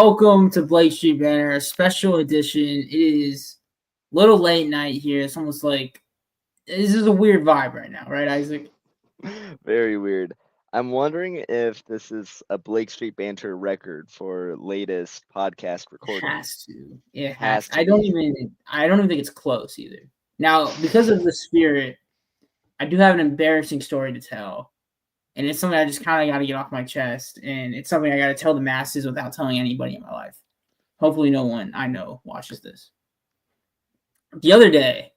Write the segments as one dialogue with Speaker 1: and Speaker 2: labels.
Speaker 1: Welcome to Blake Street Banner, a special edition. It is a little late night here. It's almost like this is a weird vibe right now, right, Isaac?
Speaker 2: Very weird. I'm wondering if this is a Blake Street Banter record for latest podcast
Speaker 1: It
Speaker 2: recording.
Speaker 1: has to. It has.
Speaker 2: Has
Speaker 1: To.
Speaker 2: to
Speaker 1: I don't
Speaker 2: be.
Speaker 1: even. I don't even think it's close either. Now, because of the spirit, I do have an embarrassing story to tell, and it's something I just kind of got to get off my chest, and it's something I got to tell the masses without telling anybody in my life. Hopefully, no one I know watches this. The other day,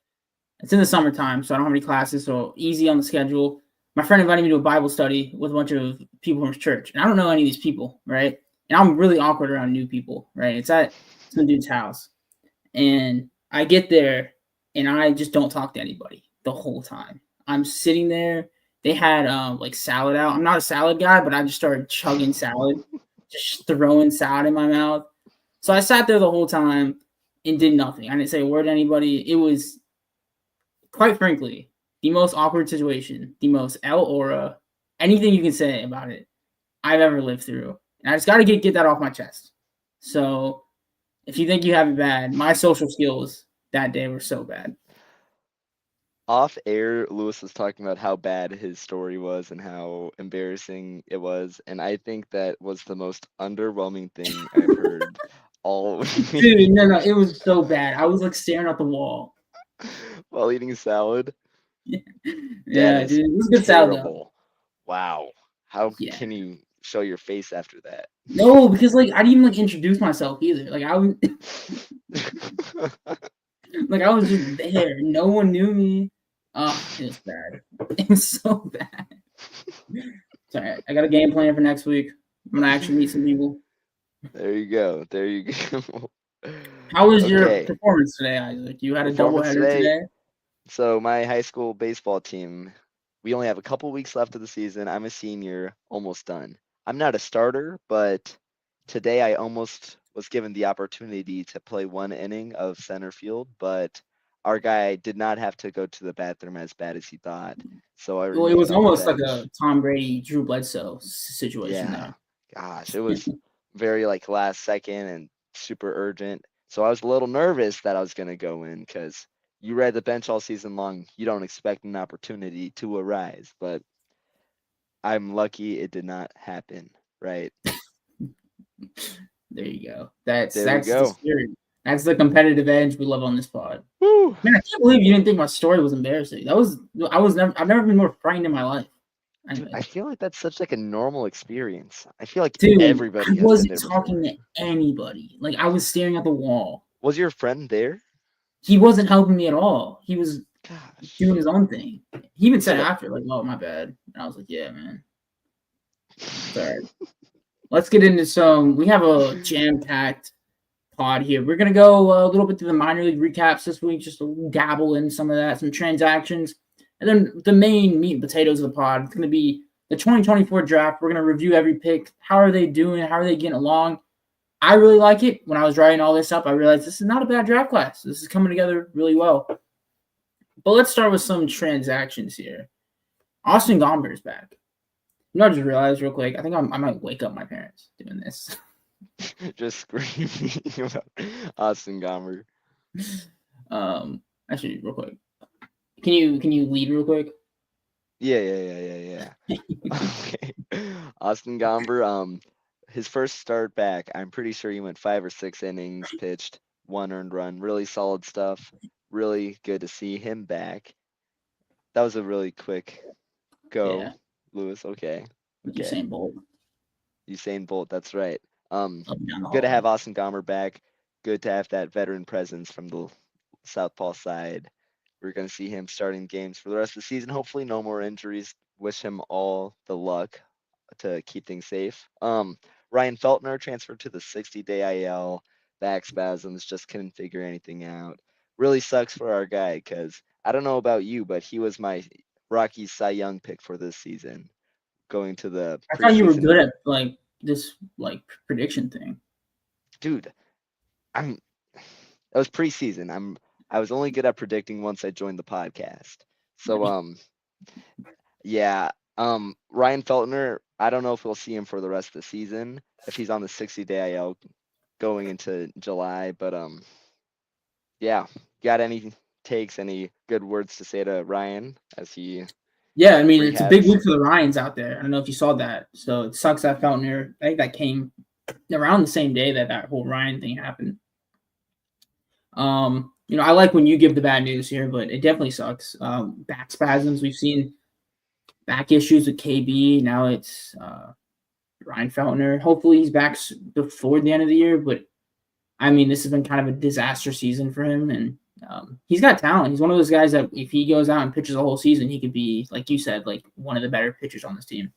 Speaker 1: it's in the summertime, so I don't have any classes, so easy on the schedule. My friend invited me to a Bible study with a bunch of people from his church, and I don't know any of these people, right? And I'm really awkward around new people, right? It's at some dude's house, and I get there, and I just don't talk to anybody the whole time. I'm sitting there. They had like salad out. I'm not a salad guy, but I just started chugging salad, just throwing salad in my mouth. So I sat there the whole time and did nothing. I didn't say a word to anybody. It was, quite frankly, the most awkward situation, the most L aura, anything you can say about it I've ever lived through. And I just got to get that off my chest. So if you think you have it bad, my social skills that day were so bad.
Speaker 2: Off air, Lewis was talking about how bad his story was and how embarrassing it was. And I think that was the most underwhelming thing I've heard all week
Speaker 1: Dude, no, it was so bad. I was like staring at the wall.
Speaker 2: while eating salad. That
Speaker 1: Yeah,
Speaker 2: is
Speaker 1: dude, it was good salad though.
Speaker 2: terrible. Wow. How
Speaker 1: Yeah.
Speaker 2: can you show your face after that?
Speaker 1: No, because like I didn't even like introduce myself either. Like I was like I was just there. No one knew me. Oh, it was bad. It was so bad. Sorry, I got a game plan for next week. I'm gonna actually meet some people.
Speaker 2: There you go. There you go.
Speaker 1: How was your
Speaker 2: Okay.
Speaker 1: performance today, Isaac? You had a
Speaker 2: Performance
Speaker 1: doubleheader
Speaker 2: today.
Speaker 1: today.
Speaker 2: So my high school baseball team, we only have a couple weeks left of the season. I'm a senior, almost done. I'm not a starter, but today I almost was given the opportunity to play one inning of center field, but our guy did not have to go to the bathroom as bad as he thought. So I
Speaker 1: Well, it was
Speaker 2: remained on the
Speaker 1: almost like a
Speaker 2: bench.
Speaker 1: Tom Brady, Drew Bledsoe situation
Speaker 2: Yeah.
Speaker 1: there.
Speaker 2: Gosh, it was very like last second and super urgent. So I was a little nervous that I was going to go in because you read the bench all season long. You don't expect an opportunity to arise, but I'm lucky it did not happen. Right.
Speaker 1: There you go. That's
Speaker 2: There we
Speaker 1: that's the
Speaker 2: go.
Speaker 1: spirit. That's the competitive edge we love on this pod.
Speaker 2: Woo.
Speaker 1: Man, I can't believe you didn't think my story was embarrassing. I've never been more frightened in my life.
Speaker 2: Dude, I
Speaker 1: Anyways,
Speaker 2: feel like that's such like a normal experience. I feel like
Speaker 1: dude, I
Speaker 2: everybody has been
Speaker 1: wasn't
Speaker 2: there
Speaker 1: talking
Speaker 2: before.
Speaker 1: to anybody. Like I was staring at the wall.
Speaker 2: Was your friend there?
Speaker 1: He wasn't helping me at all. He was doing
Speaker 2: Gosh.
Speaker 1: his own thing. He even said
Speaker 2: So
Speaker 1: after, like, "Oh, my bad," and I was like, "Yeah, man, it's all right." Let's get into some. We have a jam-packed pod here. We're gonna go a little bit through the minor league recaps this week, just to dabble in some of that, some transactions, and then the main meat and potatoes of the pod. It's gonna be the 2024 draft. We're gonna review every pick. How are they doing? How are they getting along? I really like it. When I was writing all this up, I realized this is not a bad draft class. This is coming together really well. But let's start with some transactions here. Austin Gomber's back. You know, I just realized real quick. I think I might wake up my parents doing this.
Speaker 2: just screaming about Austin Gomer.
Speaker 1: Actually, real quick. Can you lead real quick?
Speaker 2: Yeah. Okay. Austin Gomber, his first start back, I'm pretty sure he went 5 or 6 innings, pitched 1 earned run, really solid stuff. Really good to see him back. That was a really quick go,
Speaker 1: Yeah,
Speaker 2: Lewis. Okay.
Speaker 1: like
Speaker 2: Okay.
Speaker 1: Usain Bolt
Speaker 2: Usain Bolt, that's right. Um,
Speaker 1: up and down the
Speaker 2: good to
Speaker 1: hallway.
Speaker 2: have Austin Gomber back. Good to have that veteran presence from the Southpaw side. We're going to see him starting games for the rest of the season. Hopefully, no more injuries. Wish him all the luck to keep things safe. Ryan Feltner transferred to the 60-day IL. Back spasms, just couldn't figure anything out. Really sucks for our guy because I don't know about you, but he was my Rockies Cy Young pick for this season, going to the
Speaker 1: I thought you were
Speaker 2: preseason.
Speaker 1: good at like this like prediction thing.
Speaker 2: Dude, I'm. It was preseason. I was only good at predicting once I joined the podcast. So yeah. Ryan Feltner, I don't know if we'll see him for the rest of the season. If he's on the 60-day IL, going into July. But yeah, got any takes, any good words to say to Ryan as he
Speaker 1: Yeah, I mean, it's a big
Speaker 2: rehabs?
Speaker 1: week for the Ryans out there. I don't know if you saw that. So it sucks that Feltner, I think that came around the same day that whole Ryan thing happened. I like when you give the bad news here, but it definitely sucks. Back spasms. We've seen back issues with KB. Now it's Ryan Feltner. Hopefully he's back before the end of the year, but I mean, this has been kind of a disaster season for him, and he's got talent. He's one of those guys that if he goes out and pitches a whole season, he could be, like you said, like one of the better pitchers on this team.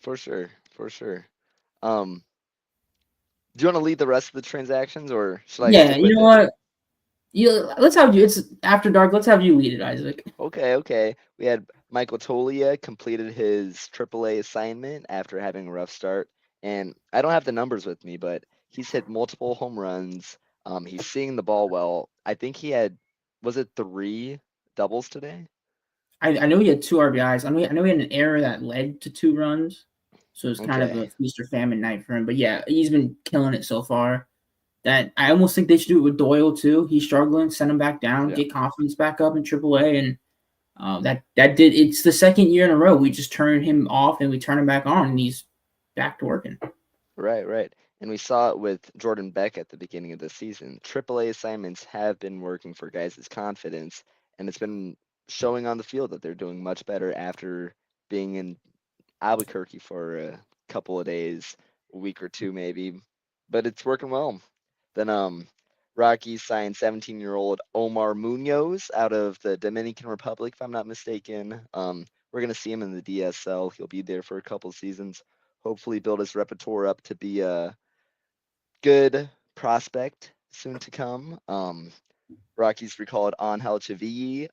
Speaker 2: For sure, for sure. Um, do you want to lead the rest of the transactions, or should I
Speaker 1: Yeah,
Speaker 2: stick
Speaker 1: you
Speaker 2: with
Speaker 1: know
Speaker 2: it?
Speaker 1: what? Let's have you. It's after dark. Let's have you lead it, Isaac.
Speaker 2: Okay. We had Michael Toglia completed his AAA assignment after having a rough start, and I don't have the numbers with me, but he's hit multiple home runs. He's seeing the ball well. I think he had, was it 3 doubles today?
Speaker 1: I know he had 2 RBIs. I know he had an error that led to 2 runs, so it's kind of a
Speaker 2: Okay.
Speaker 1: feast or famine night for him. But yeah, he's been killing it so far. That I almost think they should do it with Doyle too. He's struggling. Send him back down,
Speaker 2: Yeah.
Speaker 1: get confidence back up in AAA, and that did. It's the second year in a row we just turn him off and we turn him back on, and he's back to working.
Speaker 2: Right. And we saw it with Jordan Beck at the beginning of the season. AAA assignments have been working for guys' confidence, and it's been showing on the field that they're doing much better after being in Albuquerque for a couple of days, a week or two maybe, but it's working well. Then Rockies signed 17-year-old Omar Munoz out of the Dominican Republic, if I'm not mistaken. We're gonna see him in the DSL. He'll be there for a couple seasons. Hopefully, build his repertoire up to be a good prospect soon to come. Rockies recalled Angel Chavilli,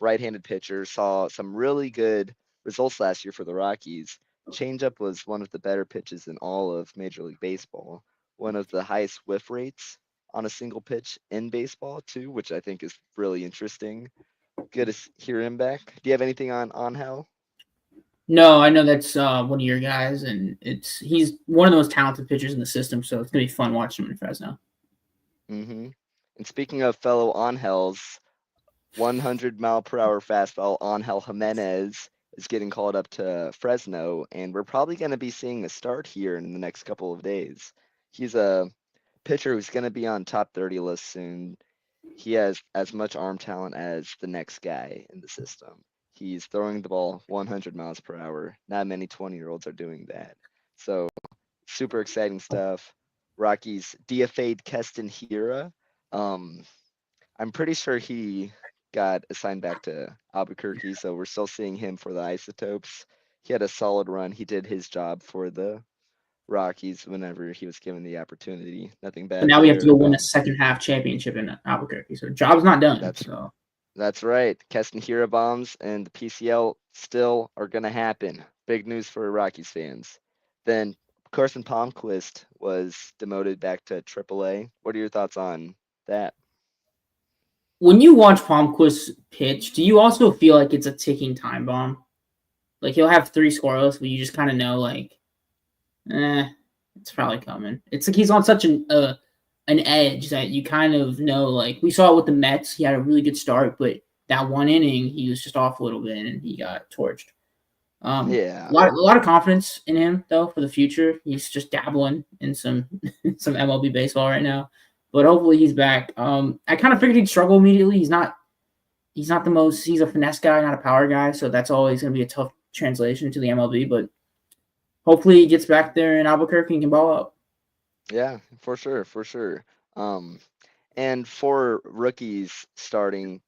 Speaker 2: right-handed pitcher, saw some really good results last year for the Rockies. Changeup was one of the better pitches in all of Major League Baseball, one of the highest whiff rates on a single pitch in baseball too, which I think is really interesting. Good to hear him back. Do you have anything on Angel?
Speaker 1: No, I know that's one of your guys, and he's one of the most talented pitchers in the system. So it's gonna be fun watching him in Fresno.
Speaker 2: Mm-hmm. And speaking of fellow Angels, 100-mile-per-hour fastball Angel Jimenez is getting called up to Fresno, and we're probably going to be seeing a start here in the next couple of days. He's a pitcher who's going to be on top 30 list soon. He has as much arm talent as the next guy in the system. He's throwing the ball 100 miles per hour. Not many 20-year-olds are doing that. So super exciting stuff. Rockies DFA'd Keston Hira. Um, I'm pretty sure he got assigned back to Albuquerque, so we're still seeing him for the Isotopes. He had a solid run. He did his job for the Rockies whenever he was given the opportunity. Nothing
Speaker 1: But
Speaker 2: bad
Speaker 1: now we have to
Speaker 2: there.
Speaker 1: go win a second half championship in Albuquerque. So job's not done.
Speaker 2: That's
Speaker 1: So
Speaker 2: that's right. Keston Hira bombs and the PCL still are gonna happen. Big news for Rockies fans. Then Carson Palmquist was demoted back to AAA. What are your thoughts on that?
Speaker 1: when you watch Palmquist pitch, do you also feel like it's a ticking time bomb? Like he'll have 3 scoreless, but you just kind of know like, it's probably coming. It's like he's on such an edge that you kind of know. Like we saw it with the Mets, he had a really good start, but that one inning he was just off a little bit and he got torched.
Speaker 2: Yeah.
Speaker 1: A lot of confidence in him though for the future. He's just dabbling in some some MLB baseball right now, but hopefully he's back. I kind of figured he'd struggle immediately. He's not the most. He's a finesse guy, not a power guy, so that's always going to be a tough translation to the MLB. But hopefully he gets back there in Albuquerque and can ball up.
Speaker 2: Yeah, for sure. Um, and for rookie starting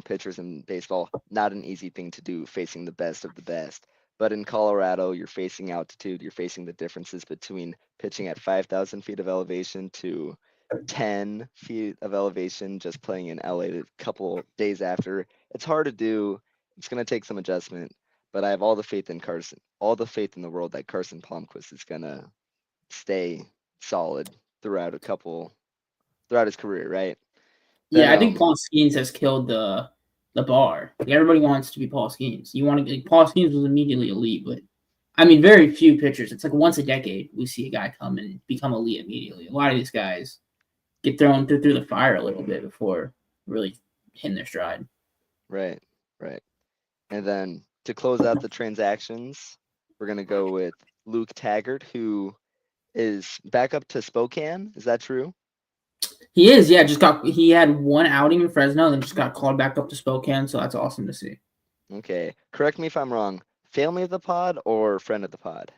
Speaker 2: pitchers in baseball, not an easy thing to do facing the best of the best. But in Colorado, you're facing altitude, you're facing the differences between pitching at 5,000 feet of elevation to 10 feet of elevation, just playing in LA a couple days after. It's hard to do. It's going to take some adjustment, but I have all the faith in Carson, all the faith in the world that Carson Palmquist is going to stay solid throughout his career, right? Then
Speaker 1: Yeah, I think Paul Skeens has killed the bar. Like everybody wants to be Paul Skeens. You want to Paul Skeens was immediately elite, but I mean, very few pitchers. It's like once a decade we see a guy come and become elite immediately. A lot of these guys get thrown through the fire a little bit before really hitting their stride.
Speaker 2: Right, right. And then to close out the transactions, we're gonna go with Luke Taggart, who is back up to Spokane. Is that true?
Speaker 1: He is, yeah. He had one outing in Fresno, then just got called back up to Spokane. So that's awesome to see.
Speaker 2: Okay. Correct me if I'm wrong. Family of the pod or friend of the pod?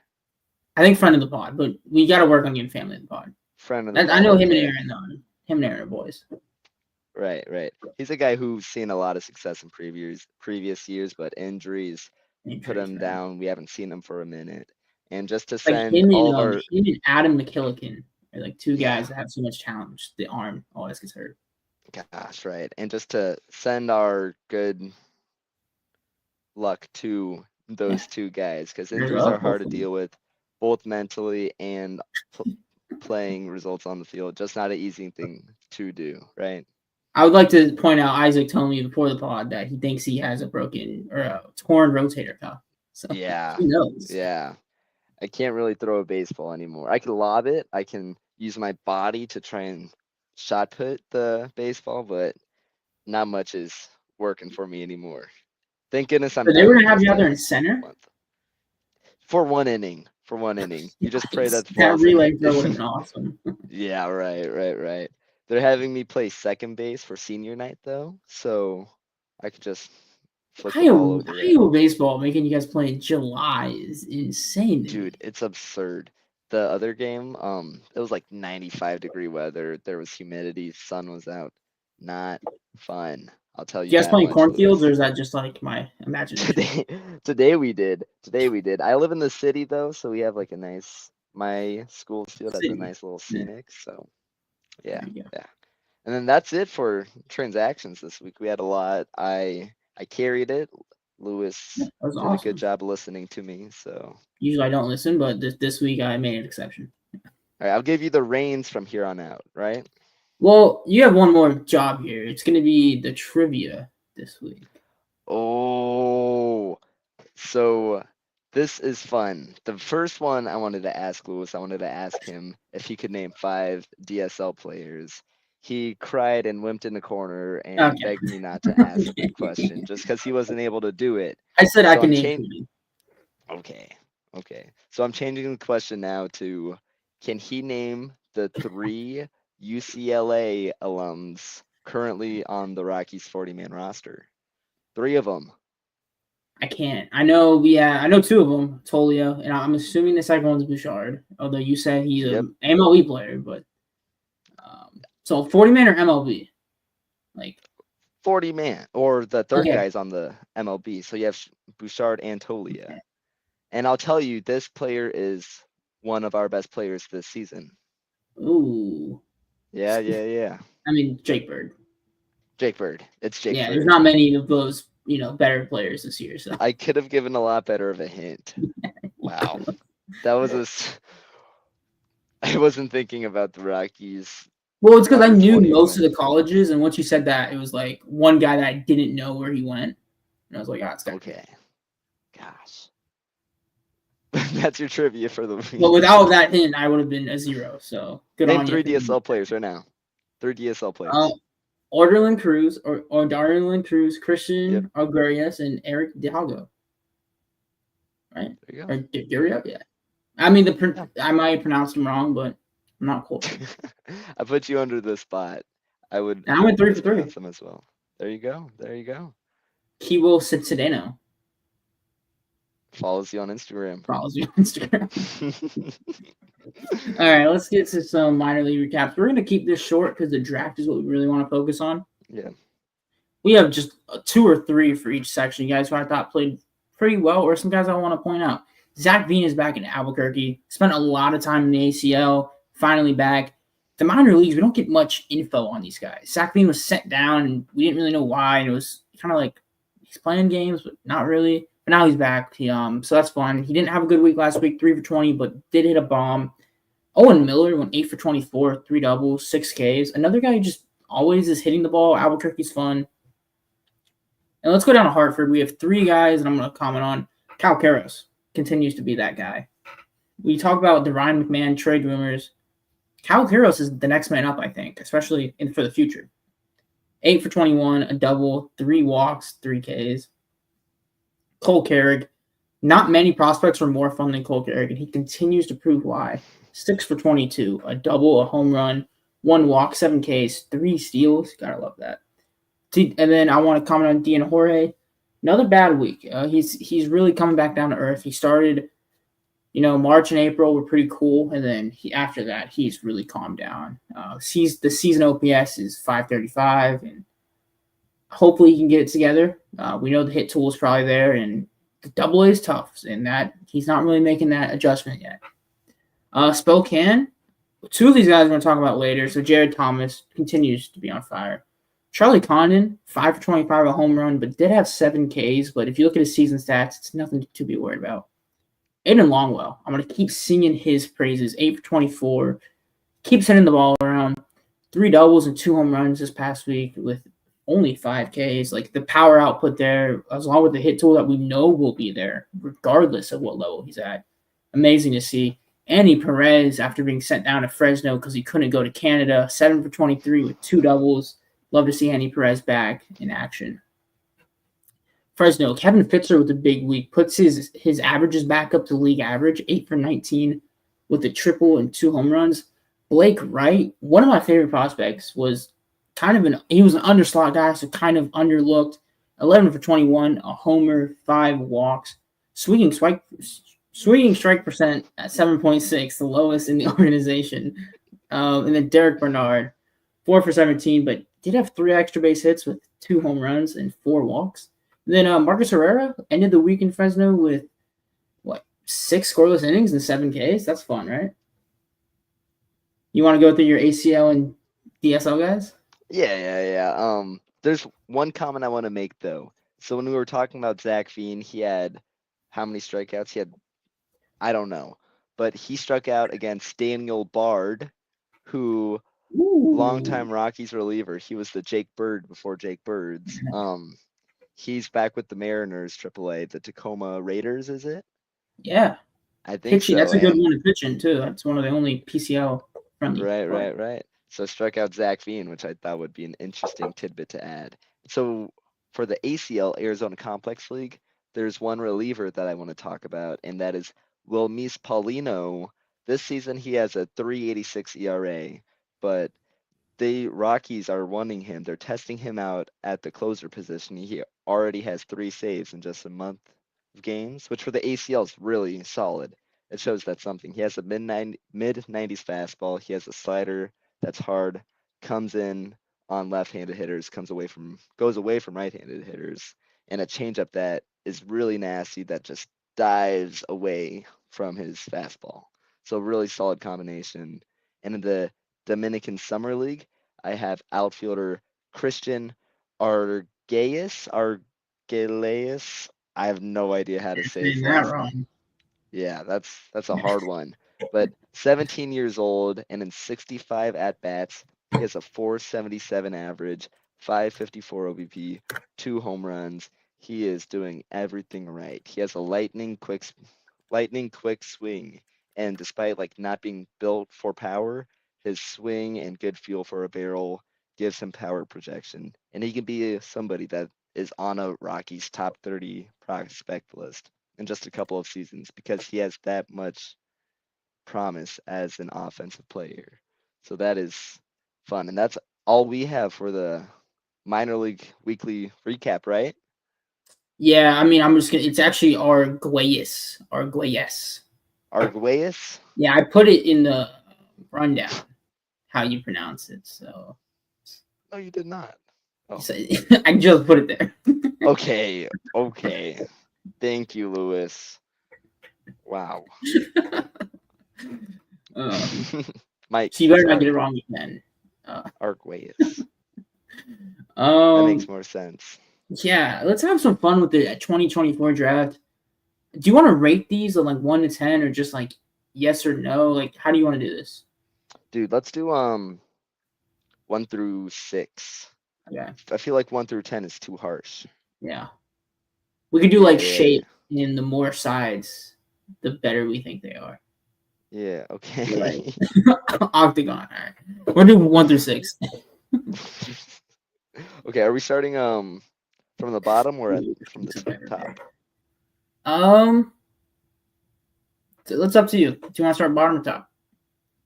Speaker 1: I think friend of the pod, but we got to work on getting family of the pod.
Speaker 2: Friend of the pod.
Speaker 1: I know him
Speaker 2: okay.
Speaker 1: and Aaron, though. Him and Aaron are boys.
Speaker 2: Right, right. He's a guy who's seen a lot of success in previous years, but injuries put him down. We haven't seen him for a minute. And just to send
Speaker 1: him
Speaker 2: all
Speaker 1: and,
Speaker 2: our
Speaker 1: him and Adam McKillican are like two guys that have so much talent. Just the arm always gets hurt.
Speaker 2: Gosh, right. And just to send our good luck to those two guys, because injuries are hard to deal with, both mentally and playing results on the field. Just not an easy thing to do, right?
Speaker 1: I would like to point out Isaac told me before the pod that he thinks he has a broken or a torn rotator cuff. So
Speaker 2: yeah,
Speaker 1: who knows?
Speaker 2: Yeah. I can't really throw a baseball anymore. I can lob it. I can use my body to try and shot put the baseball, but not much is working for me anymore. Thank goodness I'm.
Speaker 1: But they were gonna have you out there in center
Speaker 2: for one inning. For one inning, you just pray that
Speaker 1: that relay throw would have been awesome.
Speaker 2: Yeah, right. They're having me play second base for senior night though, so I could just flick the ball over.
Speaker 1: Iowa baseball making you guys play in July is insane.
Speaker 2: Dude, it's absurd. The other game, it was like 95-degree weather. There was humidity. Sun was out. Not fun. I'll tell you.
Speaker 1: You guys playing cornfields, or is that just like my imagination?
Speaker 2: Today we did. I live in the city though, so we have like a nice. My school field has a nice little scenic. So, yeah. And then that's it for transactions this week. We had a lot. I carried it. Lewis did a good job listening to me. So
Speaker 1: usually I don't listen, but this week I made an exception.
Speaker 2: All right, I'll give you the reins from here on out, right?
Speaker 1: Well, you have one more job here. It's going to be the trivia this week.
Speaker 2: Oh, so this is fun. The first one I wanted to ask Lewis, I wanted to ask him if he could name 5 DSL players. He cried and limped in the corner and begged me not to ask the question just because he wasn't able to do it.
Speaker 1: I said I can name
Speaker 2: 3. Okay. So I'm changing the question now to, can he name the 3 UCLA alums currently on the Rockies 40-man roster? 3 of them.
Speaker 1: I can't. I know 2 of them, Toglia, and I'm assuming the second one's Bouchard, although you said he's an MLB player, but so 40-man or MLB? Like
Speaker 2: 40-man, or the third guy's on the MLB. So you have Bouchard and Toglia. Okay. And I'll tell you, this player is one of our best players this season.
Speaker 1: Ooh.
Speaker 2: Yeah.
Speaker 1: I mean, Jake Bird.
Speaker 2: It's Jake Bird.
Speaker 1: There's not many of those, better players this year. So
Speaker 2: I could have given a lot better of a hint. Wow. That was I wasn't thinking about the Rockies.
Speaker 1: Well, it's because I knew most of the colleges, and once you said that, it was like one guy that I didn't know where he went. And I was like, it's
Speaker 2: okay. Gosh. That's your trivia for the week.
Speaker 1: Well, without that hint, I would have been a 0. So good on you.
Speaker 2: Name 3 DSL players right now. 3 DSL players.
Speaker 1: Orderlin Cruz, or Darlin Cruz, Christian Arguelles, and Eric DeHago. Right?
Speaker 2: There you go.
Speaker 1: Or Durio? Yeah. I mean, I might pronounce them wrong, but I'm not cool.
Speaker 2: I put you under the spot. I went
Speaker 1: 3 for 3.
Speaker 2: Them as well. There you go.
Speaker 1: Kiwo Citadeno.
Speaker 2: Follows you on Instagram.
Speaker 1: All right, let's get to some minor league recaps. We're going to keep this short because the draft is what we really want to focus on.
Speaker 2: Yeah.
Speaker 1: We have just 2 or 3 for each section. You guys who I thought played pretty well, or some guys I want to point out. Zach Veen is back in Albuquerque. Spent a lot of time in the ACL. Finally back. The minor leagues, we don't get much info on these guys. Zach Veen was sent down, and we didn't really know why. And it was kind of like he's playing games, but not really. But now he's back. So that's fun. He didn't have a good week last week, 3 for 20, but did hit a bomb. Owen Miller went 8 for 24, 3 doubles, 6 Ks. Another guy who just always is hitting the ball. Albuquerque's fun. And let's go down to Hartford. We have 3 guys, and I'm going to comment on Karros. continues to be that guy. We talk about the Ryan McMahon trade rumors. Karros is the next man up, I think, especially for the future. 8 for 21, a double, 3 walks, 3 Ks. Cole Carrigg. Not many prospects are more fun than Cole Carrigg, and he continues to prove why. 6 for 22, a double, a home run, 1 walk, 7 Ks, 3 steals. Gotta love that. And then I want to comment on Dean Jorge. Another bad week. He's really coming back down to earth. He started, March and April were pretty cool, and then after that he's really calmed down. The season OPS is 535, and hopefully he can get it together. We know the hit tool is probably there, and the double A is tough, and that he's not really making that adjustment yet. Spokane, 2 of these guys we're going to talk about later. So Jared Thomas continues to be on fire. Charlie Condon, 5 for 25, a home run, but did have 7 Ks. But if you look at his season stats, it's nothing to be worried about. Aiden Longwell, I'm going to keep singing his praises. 8 for 24, keeps hitting the ball around. 3 doubles and 2 home runs this past week with only 5 Ks. Like, the power output there, as long with the hit tool that we know will be there, regardless of what level he's at. Amazing to see. Andy Perez, after being sent down to Fresno because he couldn't go to Canada, 7 for 23 with 2 doubles. Love to see Andy Perez back in action. Fresno, Kevin Fitzer with a big week, puts his averages back up to league average, 8 for 19 with a triple and 2 home runs. Blake Wright, one of my favorite prospects, was he was an underslot guy, so kind of underlooked. 11 for 21, a homer, 5 walks. Swinging strike percent at 7.6, the lowest in the organization. And then Derek Bernard, 4 for 17, but did have 3 extra base hits with 2 home runs and 4 walks. And then Marcus Herrera ended the week in Fresno with, 6 scoreless innings and 7 Ks? That's fun, right? You want to go through your ACL and DSL guys?
Speaker 2: Yeah. There's one comment I want to make, though. So when we were talking about Zach Veen, he had how many strikeouts? He had, I don't know. But he struck out against Daniel Bard, who, longtime Rockies reliever. He was the Jake Bird before Jake Birds. He's back with the Mariners, AAA, the Tacoma Raiders, is it?
Speaker 1: Yeah.
Speaker 2: I think so.
Speaker 1: That's a good one to pitch in, too. That's one of the only PCL friendly.
Speaker 2: Right. So struck out Zach Veen, which I thought would be an interesting tidbit to add. So for the ACL, Arizona Complex League, there's one reliever that I want to talk about, and that is Wilmis Paulino. This season, he has a 3.86 ERA, but the Rockies are wanting him. They're testing him out at the closer position. He already has 3 saves in just a month of games, which for the ACL is really solid. It shows that something. He has a mid-90s fastball. He has a slider that's hard, comes in on left-handed hitters, goes away from right-handed hitters, and a changeup that is really nasty that just dives away from his fastball. So really solid combination. And in the Dominican Summer League, I have outfielder Christian Argaius. I have no idea how to say his last name. Yeah, that's a hard one. But 17 years old, and in 65 at-bats, he has a 477 average, 554 OBP, 2 home runs. He is doing everything right. He has a lightning quick swing, and despite not being built for power, his swing and good feel for a barrel gives him power projection, and he can be somebody that is on a Rockies top 30 prospect list in just a couple of seasons because he has that much promise as an offensive player. So that is fun, and that's all we have for the minor league weekly recap, right?
Speaker 1: Yeah, I mean, I'm just gonna. It's actually Arguelles. Yeah, I put it in the rundown how you pronounce it. So.
Speaker 2: No, you did not.
Speaker 1: Oh. I just put it there.
Speaker 2: Okay. Thank you, Lewis. Wow.
Speaker 1: Mike, so you better not get it wrong again.
Speaker 2: Arguelles. That makes more sense.
Speaker 1: Yeah, let's have some fun with the 2024 draft. Do you want to rate these on 1 to 10 or just yes or no? How do you want to do this?
Speaker 2: Dude, let's do 1 through 6.
Speaker 1: Yeah.
Speaker 2: I feel like 1 through 10 is too harsh.
Speaker 1: Yeah. We could do shape in the more sides. the better we think they are.
Speaker 2: Yeah. Okay.
Speaker 1: Octagon. All right. We're going to do 1 through 6.
Speaker 2: Okay. Are we starting from the bottom or from the top?
Speaker 1: It's up to you. Do you want to start bottom or top?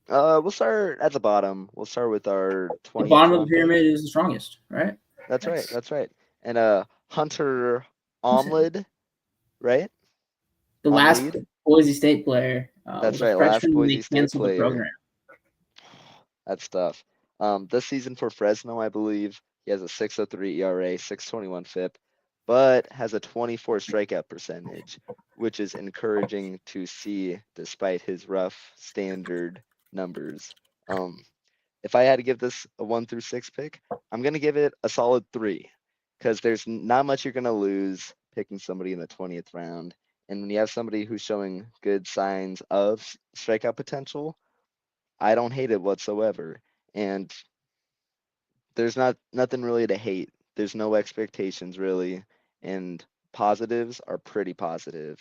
Speaker 2: We'll start at the bottom. We'll start with our
Speaker 1: The
Speaker 2: 20th
Speaker 1: bottom of the
Speaker 2: round pick.
Speaker 1: pyramid is the strongest, right?
Speaker 2: That's right. That's right. And Hunter Omlid, right?
Speaker 1: The last
Speaker 2: Omlid.
Speaker 1: Boise State player
Speaker 2: That's
Speaker 1: was a
Speaker 2: right. Last
Speaker 1: freshman when
Speaker 2: Boise
Speaker 1: they
Speaker 2: State
Speaker 1: canceled the
Speaker 2: player.
Speaker 1: program.
Speaker 2: That's tough. This season for Fresno, I believe he has a 6.03 ERA, 6.21 FIP, but has a 24 strikeout percentage, which is encouraging to see despite his rough standard numbers. If I had to give this a 1 through 6 pick, I'm gonna give it a solid 3 because there's not much you're gonna lose picking somebody in the 20th round. And when you have somebody who's showing good signs of strikeout potential, I don't hate it whatsoever. And there's nothing really to hate. There's no expectations really, and positives are pretty positive.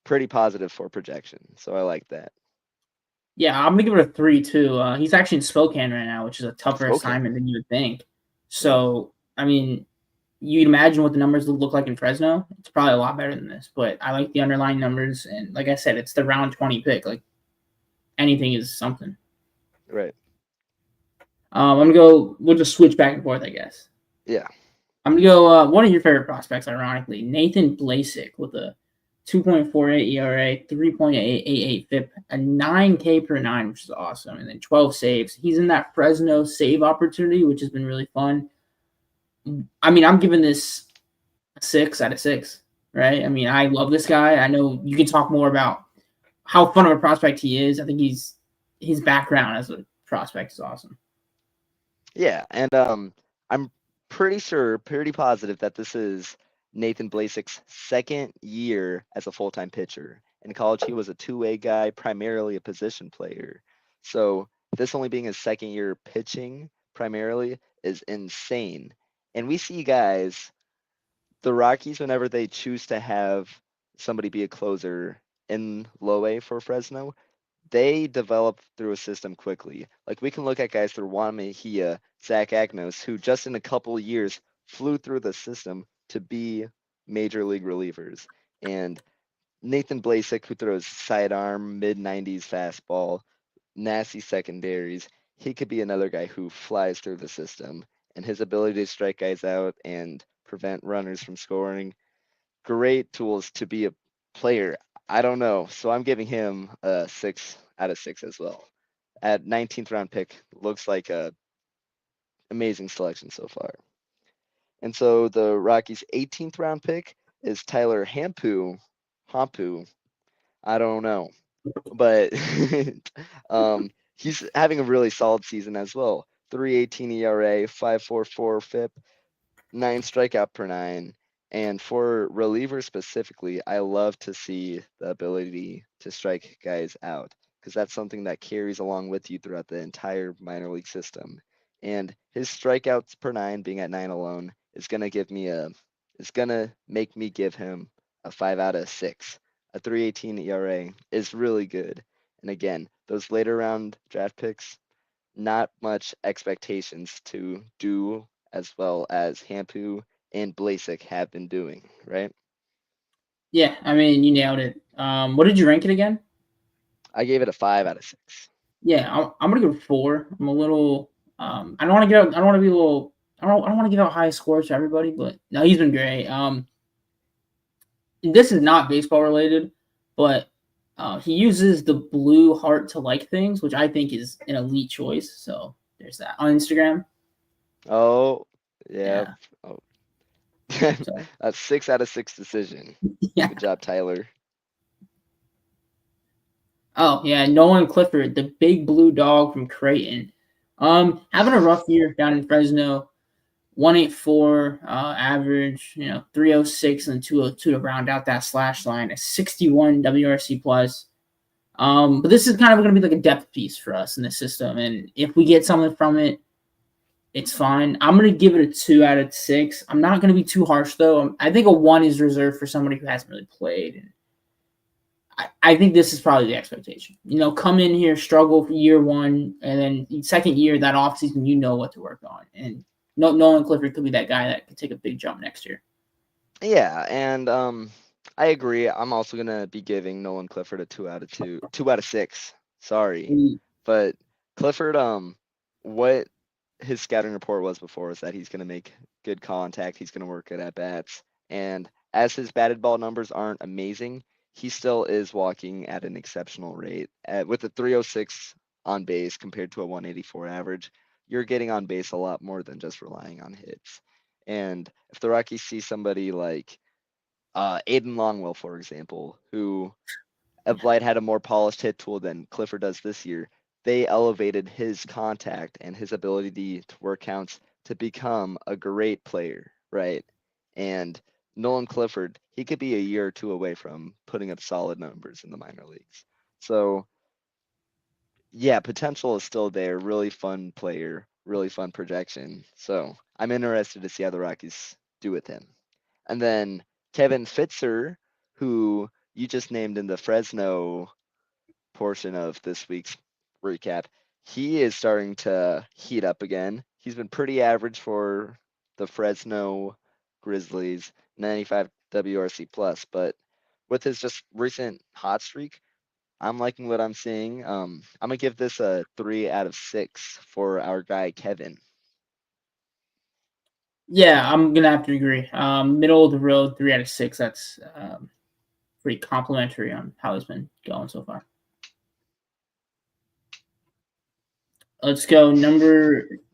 Speaker 2: Pretty positive for projection. So I like that.
Speaker 1: Yeah, I'm gonna give it a 3 too. He's actually in Spokane right now, which is a tougher
Speaker 2: Spokane.
Speaker 1: assignment than you would think.
Speaker 2: Yeah.
Speaker 1: So, I mean, you'd imagine what the numbers would look like in Fresno. It's probably a lot better than this, but I like the underlying numbers. And like I said, it's the round 20 pick. Like anything is something.
Speaker 2: Right.
Speaker 1: I'm gonna go. We'll just switch back and forth, I guess.
Speaker 2: Yeah.
Speaker 1: I'm gonna go. One of your favorite prospects, ironically, Nathan Blasek with a 2.48 ERA, 3.88 FIP, a 9K per 9, which is awesome, and then 12 saves. He's in that Fresno save opportunity, which has been really fun. I mean, I'm giving this a 6 out of 6, right? I mean, I love this guy. I know you can talk more about how fun of a prospect he is. I think his background as a prospect is awesome.
Speaker 2: Yeah, and I'm pretty positive that this is Nathan Blasek's second year as a full-time pitcher. In college, he was a two-way guy, primarily a position player. So this only being his second year pitching primarily is insane. And we see guys, the Rockies, whenever they choose to have somebody be a closer in low A for Fresno, they develop through a system quickly. Like we can look at guys through Juan Mejia, Zach Agnos, who just in a couple of years flew through the system to be major league relievers. And Nathan Blasek, who throws sidearm, mid 90s fastball, nasty secondaries, he could be another guy who flies through the system. And his ability to strike guys out and prevent runners from scoring, great tools to be a player. I don't know. So I'm giving him a 6 out of 6 as well. At 19th round pick, looks like a amazing selection so far. And so the Rockies' 18th round pick is Tyler Hampu. I don't know, but he's having a really solid season as well. 3.18 ERA, 5.44 FIP, 9 strikeout per 9. And for relievers specifically, I love to see the ability to strike guys out because that's something that carries along with you throughout the entire minor league system. And his strikeouts per 9 being at 9 alone is gonna make me give him a 5 out of 6. A 3.18 ERA is really good. And again, those later round draft picks, not much expectations to do as well as Hampu and Blasek have been doing, right?
Speaker 1: Yeah, I mean, you nailed it. What did you rank it again?
Speaker 2: I gave it a 5 out of 6.
Speaker 1: Yeah, I'm gonna give it 4. I'm a little. I don't want to get. I don't want to be a little. I don't want to give out high scores to everybody, but no, he's been great. This is not baseball related, but he uses the blue heart to like things, which I think is an elite choice. So there's that on Instagram.
Speaker 2: Oh, yeah. Oh.
Speaker 1: So,
Speaker 2: That's 6 out of 6 decision.
Speaker 1: yeah.
Speaker 2: Good job, Tyler.
Speaker 1: Oh yeah, Nolan Clifford, the big blue dog from Creighton. Having a rough year down in Fresno. 184 average, 306 and 202 to round out that slash line. A 61 WRC plus. But this is kind of going to be like a depth piece for us in the system, and if we get something from it, it's fine. I'm going to give it a 2 out of 6. I'm not going to be too harsh though. I think a 1 is reserved for somebody who hasn't really played. And I think this is probably the expectation. Come in here, struggle for year one, and then second year, that offseason, you know what to work on. And Nolan Clifford could be that guy that could take a big jump next year.
Speaker 2: Yeah, and I agree. I'm also gonna be giving Nolan Clifford a 2 out of 6. Sorry, but Clifford, what his scouting report was before was that he's gonna make good contact. He's gonna work good at bats, and as his batted ball numbers aren't amazing, he still is walking at an exceptional rate. With a 306 on base compared to a 184 average, you're getting on base a lot more than just relying on hits. And if the Rockies see somebody like Aiden Longwell, for example, who of late had a more polished hit tool than Clifford does this year, they elevated his contact and his ability to work counts to become a great player, right? And Nolan Clifford, he could be a year or two away from putting up solid numbers in the minor leagues. So yeah, potential is still there. Really fun player, really fun projection. So I'm interested to see how the Rockies do with him. And then Kevin Fitzer, who you just named in the Fresno portion of this week's recap, he is starting to heat up again. He's been pretty average for the Fresno Grizzlies, 95 WRC plus, but with his just recent hot streak, I'm liking what I'm seeing. I'm gonna give this a 3 out of 6 for our guy Kevin.
Speaker 1: Yeah, I'm gonna have to agree. Middle of the road, 3 out of 6. That's pretty complimentary on how he's been going so far. Let's go.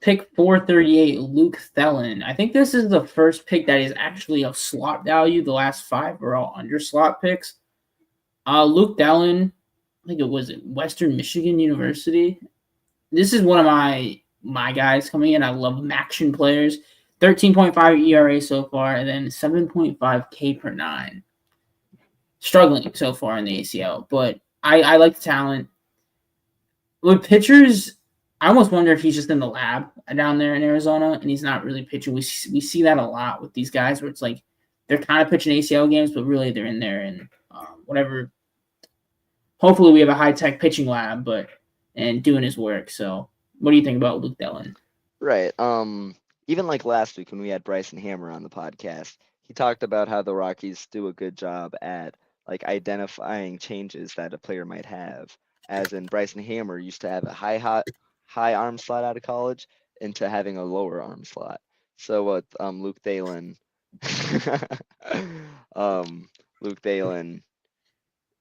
Speaker 1: Pick 438, Luke Sterlin. I think this is the first pick that is actually of slot value. The last 5 were all under slot picks. Luke Sterlin, I think it was at Western Michigan University. This is one of my guys coming in. I love action players. 13.5 ERA so far, and then 7.5 K per 9. Struggling so far in the ACL, but I like the talent. With pitchers, I almost wonder if he's just in the lab down there in Arizona and he's not really pitching. We see that a lot with these guys where it's like they're kind of pitching ACL games, but really they're in there and whatever. Hopefully we have a high-tech pitching lab, and doing his work. So what do you think about Luke Sterlin?
Speaker 2: Right. Even like last week when we had Bryson Hammer on the podcast, he talked about how the Rockies do a good job at like identifying changes that a player might have. As in Bryson Hammer used to have a high arm slot out of college into having a lower arm slot. So with Luke Sterlin, Luke Sterlin,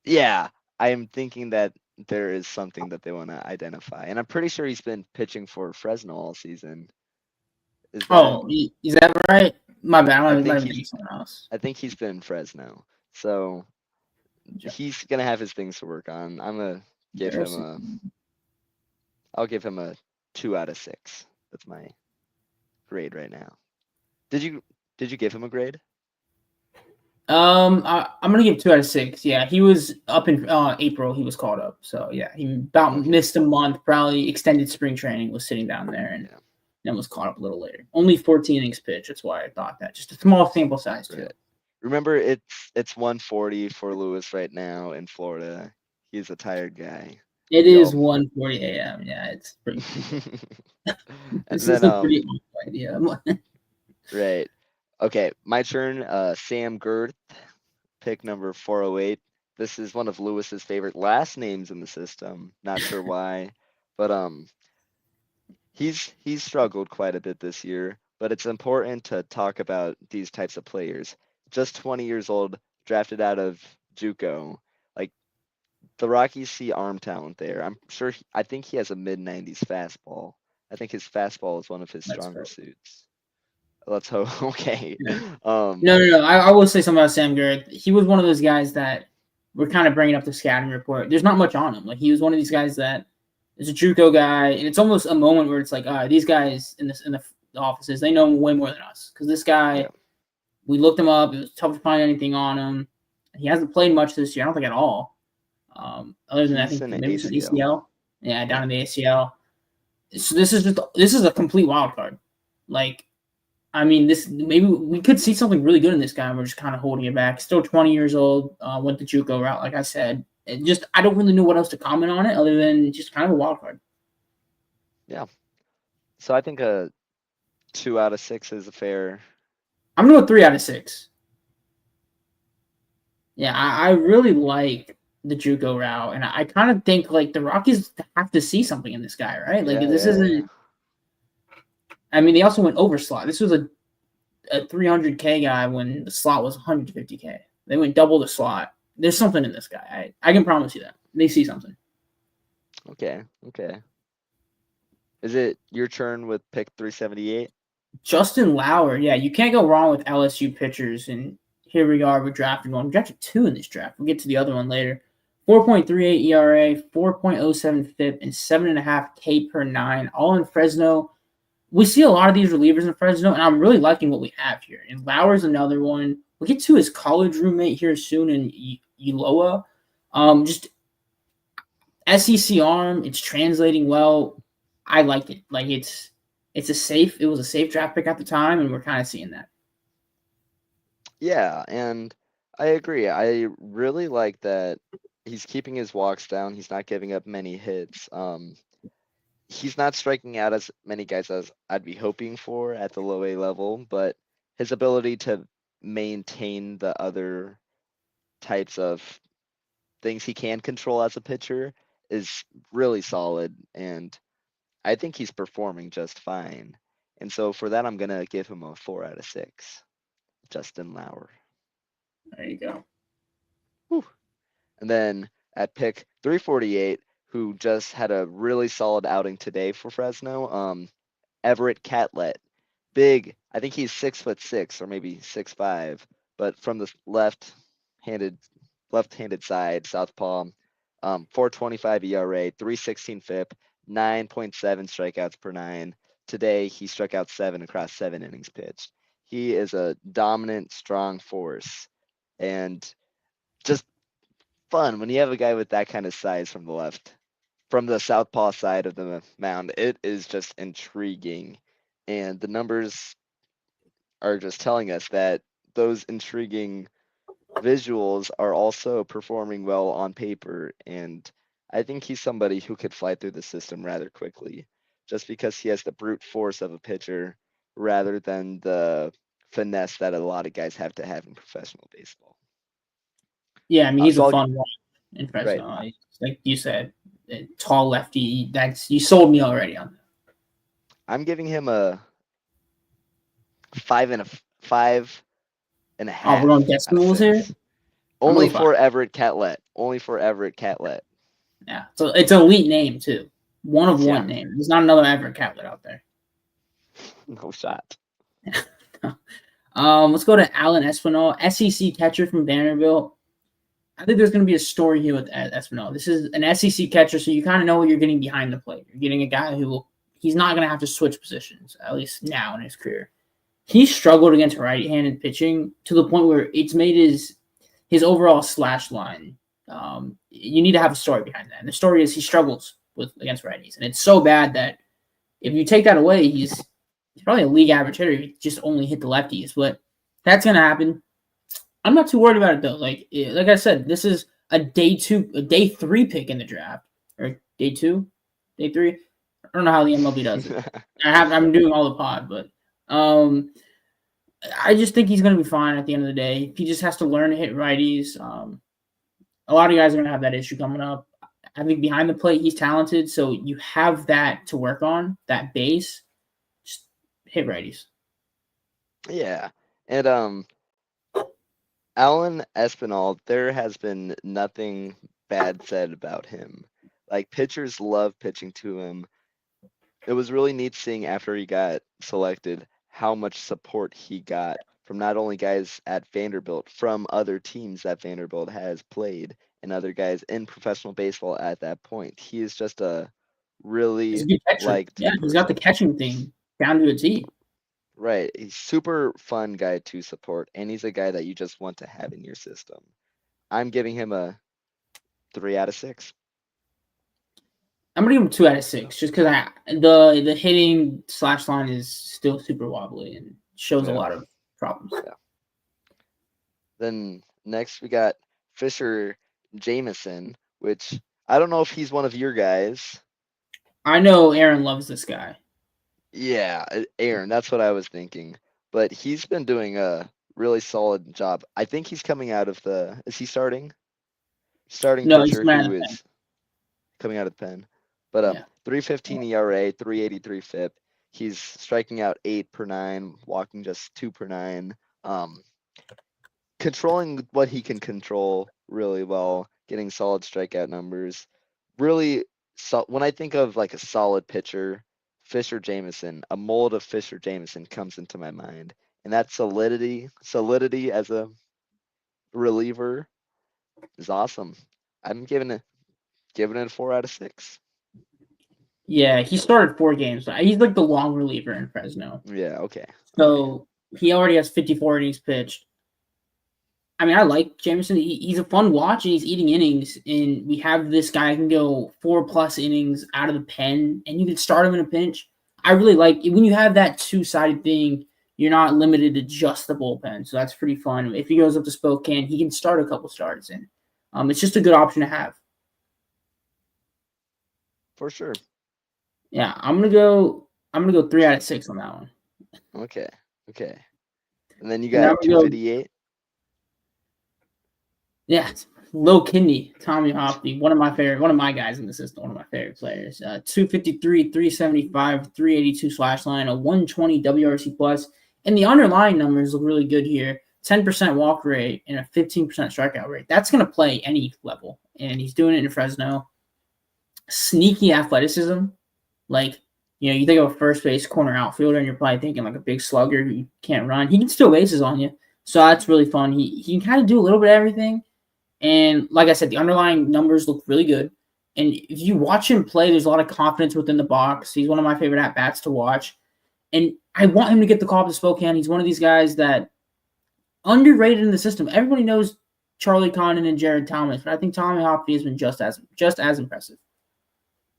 Speaker 2: yeah, I am thinking that there is something that they want to identify, and I'm pretty sure he's been pitching for Fresno all season. Is
Speaker 1: that right? My bad.
Speaker 2: I think
Speaker 1: else.
Speaker 2: I think he's been in Fresno, so he's gonna have his things to work on. I'm gonna give him I'll give him a 2 out of 6. That's my grade right now. Did you give him a grade?
Speaker 1: I'm gonna give 2 out of 6. Yeah, he was up in April. He was called up, so yeah, he missed a month. Probably extended spring training. Was sitting down there and then was caught up a little later. Only 14 innings pitched. That's why I thought that. Just a small sample size too.
Speaker 2: Right. Remember, it's 1:40 for Lewis right now in Florida. He's a tired guy.
Speaker 1: It is 1:40 a.m. Yeah, it's pretty. This is a pretty awful idea.
Speaker 2: Right. Okay, my turn. Sam Girth, pick number 408. This is one of Lewis's favorite last names in the system. Not sure why, but he's struggled quite a bit this year. But it's important to talk about these types of players. Just 20 years old, drafted out of JUCO. Like the Rockies see arm talent there. I think he has a mid-90s fastball. I think his fastball is one of his stronger suits. Let's hope. Okay.
Speaker 1: Yeah. No. I will say something about Sam Girth. He was one of those guys that we're kind of bringing up the scouting report. There's not much on him. Like he was one of these guys that is a JUCO guy, and it's almost a moment where it's like, these guys in the offices, they know way more than us. Because this guy, we looked him up. It was tough to find anything on him. He hasn't played much this year. I don't think at all. Other than I think maybe some ACL. Yeah, down in the ACL. So this is a complete wild card. Like, I mean, maybe we could see something really good in this guy. We're just kind of holding it back. Still 20 years old. Went the JUCO route, like I said. I don't really know what else to comment on it other than just kind of a wild card.
Speaker 2: Yeah. So I think a 2 out of 6 is a fair.
Speaker 1: I'm going to go 3 out of 6. Yeah, I really like the JUCO route, and I kind of think like the Rockies have to see something in this guy, right? Like this isn't. I mean, they also went over slot. This was a 300K guy when the slot was 150K. They went double the slot. There's something in this guy. I can promise you that they see something.
Speaker 2: Okay. Is it your turn with pick 378?
Speaker 1: Justin Lauer. Yeah, you can't go wrong with LSU pitchers, and here we are. We're drafting one. We drafted 2 in this draft. We'll get to the other one later. 4.38 ERA, 4.07 FIP, and 7.5 K per 9, all in Fresno. We see a lot of these relievers in Fresno, and I'm really liking what we have here. And Lauer's another one. We'll get to his college roommate here soon in Eloa. Just SEC arm. It's translating well. I like it. Like it was a safe draft pick at the time, and we're kind of seeing that.
Speaker 2: Yeah, and I agree. I really like that he's keeping his walks down. He's not giving up many hits. He's not striking out as many guys as I'd be hoping for at the low A level, but his ability to maintain the other types of things he can control as a pitcher is really solid, and I think he's performing just fine. And so for that, I'm going to give him a 4 out of 6. Justin Lauer.
Speaker 1: There you go.
Speaker 2: Whew. And then at pick 348, who just had a really solid outing today for Fresno, Everett Catlett. Big, I think he's 6'6" or maybe 6'5", but from the left-handed side, southpaw, 4.25 ERA, 3.16 FIP, 9.7 strikeouts per 9. Today he struck out 7 across 7 innings pitched. He is a dominant, strong force, and just fun when you have a guy with that kind of size from the southpaw side of the mound. It is just intriguing, and the numbers are just telling us that those intriguing visuals are also performing well on paper, and I think he's somebody who could fly through the system rather quickly, just because he has the brute force of a pitcher rather than the finesse that a lot of guys have to have in professional baseball.
Speaker 1: Yeah, I mean he's
Speaker 2: So
Speaker 1: a fun one in Fresno.
Speaker 2: Right.
Speaker 1: Like you said, tall lefty. You sold me already on that.
Speaker 2: I'm giving him a 5.5.
Speaker 1: Oh, we're going decimals here.
Speaker 2: Only for Everett Catlett.
Speaker 1: Yeah, so it's an elite name too. One of one name. There's not another Everett Catlett out there.
Speaker 2: No shot.
Speaker 1: Let's go to Alan Espinal, SEC catcher from Vanderbilt. I think there's going to be a story here with Espinal. This is an SEC catcher, so you kind of know what you're getting behind the plate. You're getting a guy he's not going to have to switch positions, at least now in his career. He struggled against right-handed pitching to the point where it's made his overall slash line. You need to have a story behind that. And the story is he struggles against righties. And it's so bad that if you take that away, he's probably a league average hitter. He just only hit the lefties. But that's going to happen. I'm not too worried about it, though. Like I said, this is a day 3 pick in the draft. Or day 2? Day 3? I don't know how the MLB does it. I'm doing all the pod, but I just think he's going to be fine at the end of the day. He just has to learn to hit righties. A lot of guys are going to have that issue coming up. I think behind the plate, he's talented, so you have that to work on, that base. Just hit righties.
Speaker 2: Yeah, and Alan Espinal, there has been nothing bad said about him. Like, pitchers love pitching to him. It was really neat seeing after he got selected how much support he got from not only guys at Vanderbilt, from other teams that Vanderbilt has played, and other guys in professional baseball at that point. He is just a really liked person.
Speaker 1: He's got the catching thing down to a T.
Speaker 2: Right. He's super fun guy to support, and he's a guy that you just want to have in your system. I'm giving him a 3 out of 6.
Speaker 1: I'm gonna give him 2 out of 6, just because the hitting slash line is still super wobbly and shows a lot of problems.
Speaker 2: Yeah. Then next we got Fisher Jameson, which I don't know if he's one of your guys.
Speaker 1: I know Aaron loves this guy.
Speaker 2: Yeah, Aaron, that's what I was thinking. But he's been doing a really solid job. I think he's coming out of the. Is he starting? Starting
Speaker 1: No, he's
Speaker 2: pitcher
Speaker 1: coming out
Speaker 2: who
Speaker 1: of the pen.
Speaker 2: is coming out of the pen. But
Speaker 1: Yeah.
Speaker 2: 315 ERA, 383 FIP. He's striking out 8 per 9, walking just 2 per 9. Controlling what he can control really well, getting solid strikeout numbers. Really, so when I think of like a solid pitcher, Fisher Jameson, a mold of Fisher Jameson comes into my mind, and that solidity as a reliever is awesome. I'm giving it a 4 out of 6.
Speaker 1: Yeah, he started 4 games. He's like the long reliever in Fresno.
Speaker 2: Yeah, okay.
Speaker 1: So he already has 54 innings pitched. I mean, I like Jameson. He's a fun watch, and he's eating innings. And we have this guy who can go 4+ innings out of the pen, and you can start him in a pinch. I really like when you have that 2-sided thing. You're not limited to just the bullpen, so that's pretty fun. If he goes up to Spokane, he can start a couple starts, and it's just a good option to have.
Speaker 2: For sure.
Speaker 1: Yeah, I'm gonna go 3 out of 6 on that one.
Speaker 2: Okay. And then you
Speaker 1: And I'm
Speaker 2: got
Speaker 1: gonna go
Speaker 2: 258.
Speaker 1: Yeah, low kidney, Tommy Hoffman, one of my guys in the system, one of my favorite players. 253, 375, 382 slash line, a 120 WRC plus, and the underlying numbers look really good here. 10% walk rate and a 15% strikeout rate. That's going to play any level, and he's doing it in Fresno. Sneaky athleticism, like you think of a first base corner outfielder, and you're probably thinking like a big slugger who can't run. He can steal bases on you, so that's really fun. He can kind of do a little bit of everything. And like I said, the underlying numbers look really good. And if you watch him play, there's a lot of confidence within the box. He's one of my favorite at-bats to watch. And I want him to get the call up to Spokane. He's one of these guys that underrated in the system. Everybody knows Charlie Condon and Jared Thomas, but I think Tommy Hoppy has been just as impressive.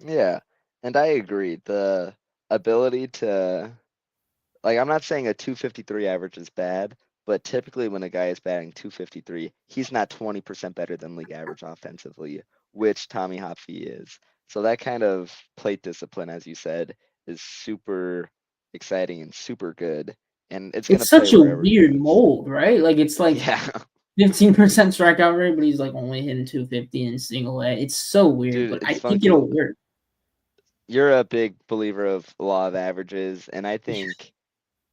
Speaker 2: Yeah, and I agree. The ability to, like, I'm not saying a 253 average is bad, but typically when a guy is batting 253, he's not 20% better than league average offensively, which Tommy Hoppy is. So that kind of plate discipline, as you said, is super exciting and super good, and it's gonna
Speaker 1: It's
Speaker 2: play
Speaker 1: such a
Speaker 2: wherever he
Speaker 1: weird
Speaker 2: goes.
Speaker 1: mold, right? Like it's like
Speaker 2: Yeah,
Speaker 1: 15% strikeout rate, but he's like only hitting 250 in single A. It's so weird,
Speaker 2: dude,
Speaker 1: but I
Speaker 2: it's
Speaker 1: think
Speaker 2: funky.
Speaker 1: it'll work.
Speaker 2: You're a big believer of law of averages, and I think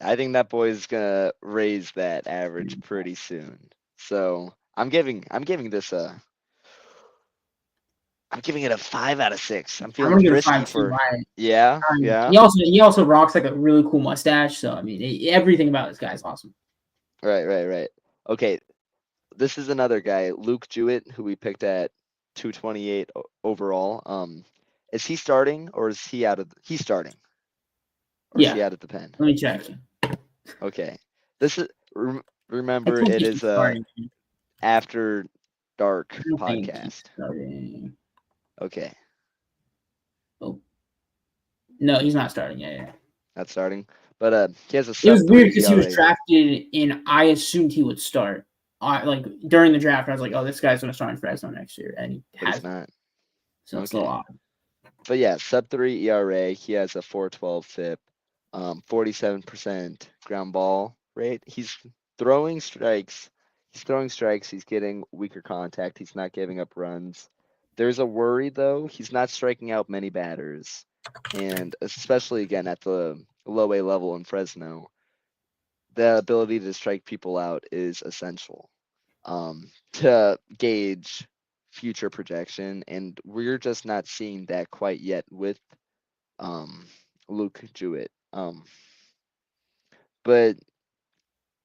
Speaker 2: that boy's gonna raise that average pretty soon. So I'm giving it a 5 out of 6. I'm
Speaker 1: I'm
Speaker 2: feeling
Speaker 1: gonna give it
Speaker 2: frisky
Speaker 1: 5 too.
Speaker 2: for yeah, yeah.
Speaker 1: He also rocks like a really cool mustache. So I mean, everything about this guy is awesome.
Speaker 2: Right. Okay, this is another guy, Luke Jewett, who we picked at 228 overall. Is he starting or is he out of? He's starting, or is
Speaker 1: Yeah,
Speaker 2: he out of the pen?
Speaker 1: let me check.
Speaker 2: Okay, this is
Speaker 1: I
Speaker 2: remember
Speaker 1: think
Speaker 2: it
Speaker 1: he's
Speaker 2: is a
Speaker 1: starting.
Speaker 2: after dark
Speaker 1: I don't think he's
Speaker 2: podcast.
Speaker 1: starting.
Speaker 2: Okay.
Speaker 1: Oh no, he's not starting. Yeah.
Speaker 2: Not starting, but he has a
Speaker 1: It was
Speaker 2: sub
Speaker 1: weird
Speaker 2: three
Speaker 1: because he was
Speaker 2: ERA.
Speaker 1: drafted, and I assumed he would start. Like during the draft, I was like, "Oh, this guy's gonna start in Fresno next year," and he
Speaker 2: But he's
Speaker 1: hasn't.
Speaker 2: not.
Speaker 1: So it's a little
Speaker 2: Okay,
Speaker 1: odd.
Speaker 2: but yeah, sub 3 ERA. He has a 4.12 FIP, 47% ground ball rate. He's throwing strikes. He's getting weaker contact. He's not giving up runs. There's a worry though. He's not striking out many batters, and especially again at the low A level in Fresno, the ability to strike people out is essential to gauge future projection, and we're just not seeing that quite yet with um, Luke Jewett. But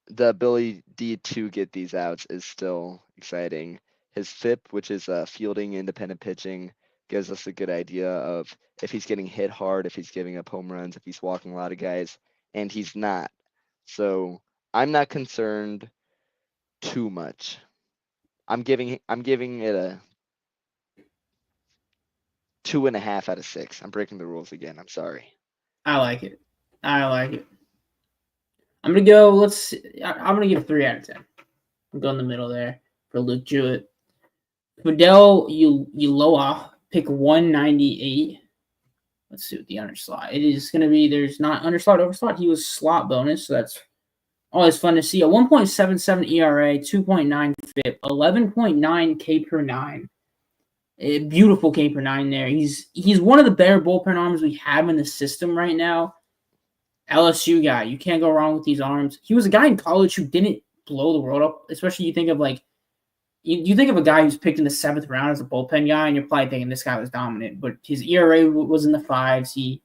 Speaker 2: the ability to get these outs is still exciting. His FIP, which is fielding independent pitching, gives us a good idea of if he's getting hit hard, if he's giving up home runs, if he's walking a lot of guys, and he's not. So I'm not concerned too much. I'm giving it a 2.5 out of 6. I'm breaking the rules again. I'm sorry.
Speaker 1: I like it. I'm gonna go. I'm gonna give 3 out of 10. I'm going in the middle there for Luke Jewett. Fidel Uloa, pick 198. Let's see what the underslot. It is going to be, there's not underslot, overslot. He was slot bonus, so that's always fun to see. A 1.77 ERA, 2.9 FIP, 11.9 K per nine. A beautiful K per nine there. He's one of the better bullpen arms we have in the system right now. LSU guy, you can't go wrong with these arms. He was a guy in college who didn't blow the world up, especially you think of like, you think of a guy who's picked in the 7th round as a bullpen guy, and you're probably thinking this guy was dominant, but his ERA was in the 5s. He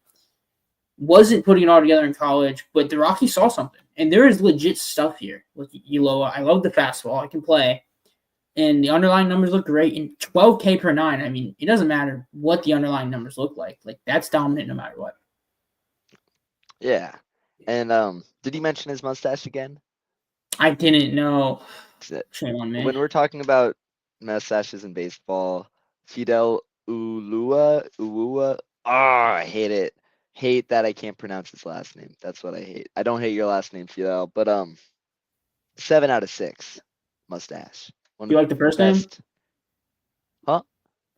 Speaker 1: wasn't putting it all together in college, but the Rockies saw something, and there is legit stuff here with Uloa. I love the fastball. I can play, and the underlying numbers look great. And 12K per nine, I mean, it doesn't matter what the underlying numbers look like. Like, that's dominant no matter what.
Speaker 2: Yeah. And did he mention his mustache again?
Speaker 1: I didn't know. Shame on me.
Speaker 2: When we're talking about mustaches in baseball, Fidel Uwua, I hate it. Hate that I can't pronounce his last name. That's what I hate. I don't hate your last name, Fidel, but 7 out of 6 mustache.
Speaker 1: Do you like the first name?
Speaker 2: Huh?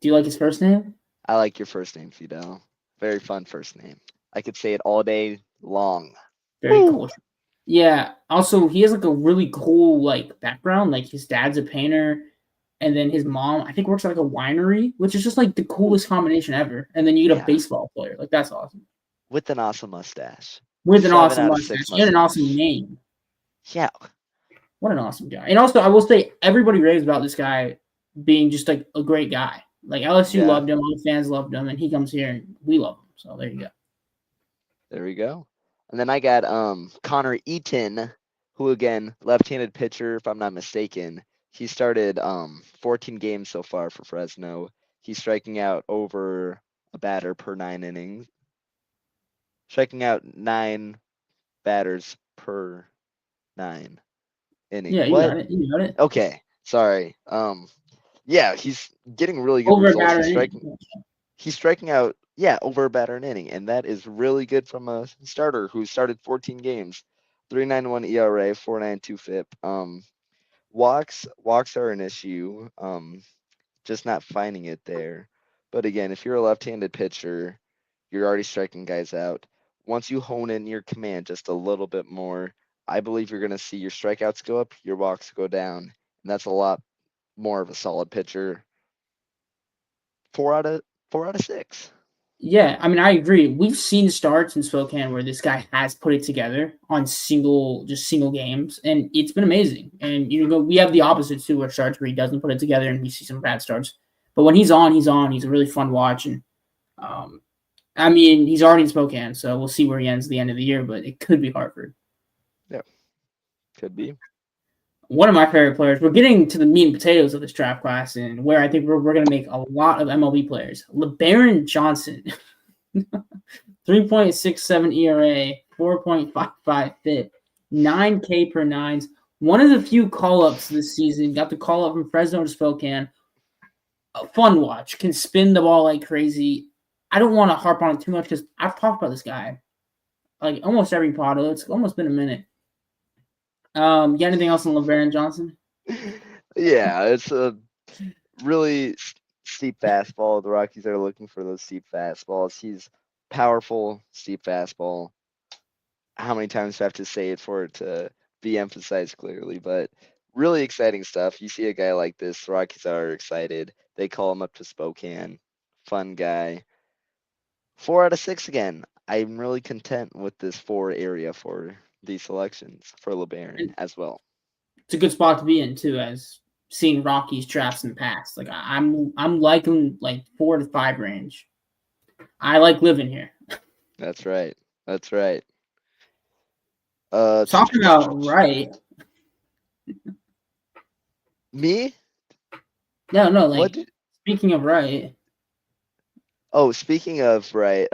Speaker 1: Do you like his first name?
Speaker 2: I like your first name, Fidel. Very fun first name. I could say it all day long.
Speaker 1: Very cool. Yeah. Also, he has like a really cool like background. Like his dad's a painter, and then his mom, I think, works at like a winery, which is just like the coolest combination ever. And then you get a baseball player. Like that's awesome.
Speaker 2: With an awesome mustache.
Speaker 1: With an awesome mustache and an awesome name.
Speaker 2: Yeah.
Speaker 1: What an awesome guy. And also, I will say, everybody raves about this guy being just like a great guy. Like LSU loved him, all the fans loved him, and he comes here and we love him. So there you go.
Speaker 2: There we go. And then I got Connor Eaton, who again, left-handed pitcher, if I'm not mistaken. He started 14 games so far for Fresno. He's striking out over a batter per 9 innings. Striking out 9 batters per 9 innings.
Speaker 1: Yeah, got it. You got it.
Speaker 2: Okay, sorry. Yeah, he's getting really good results. He's striking out, over a batter an inning, and that is really good from a starter who started 14 games. 3.91 ERA, 4.92 FIP. Walks are an issue. Just not finding it there. But again, if you're a left-handed pitcher, you're already striking guys out. Once you hone in your command just a little bit more, I believe you're going to see your strikeouts go up, your walks go down, and that's a lot more of a solid pitcher. 4 out of 6.
Speaker 1: Yeah, I mean, I agree. We've seen starts in Spokane where this guy has put it together on single games, and it's been amazing. And we have the opposite too, where starts where he doesn't put it together, and we see some bad starts. But when he's on. He's a really fun watch, and I mean, he's already in Spokane, so we'll see where he ends at the end of the year. But it could be Hartford.
Speaker 2: Yeah, could be.
Speaker 1: One of my favorite players. We're getting to the meat and potatoes of this draft class, and where I think we're going to make a lot of MLB players. LeBaron Johnson, 3.67 ERA, 4.55 FIP, 9K per nines. One of the few call-ups this season. Got the call-up from Fresno to Spokane. A fun watch. Can spin the ball like crazy. I don't want to harp on it too much because I've talked about this guy like almost every pod. It's almost been a minute. You got anything else on LeBaron Johnson?
Speaker 2: Yeah, it's a really steep fastball. The Rockies are looking for those steep fastballs. He's powerful, steep fastball. How many times do I have to say it for it to be emphasized clearly? But really exciting stuff. You see a guy like this, the Rockies are excited. They call him up to Spokane. Fun guy. 4 out of 6 again. I'm really content with this 4 area for these selections for LeBaron as well.
Speaker 1: It's a good spot to be in too, as seeing Rockies drafts in the past. Like I'm liking like 4 to 5 range. I like living here.
Speaker 2: That's right.
Speaker 1: Talking about right.
Speaker 2: Me?
Speaker 1: No. Like speaking of right.
Speaker 2: Oh, speaking of right.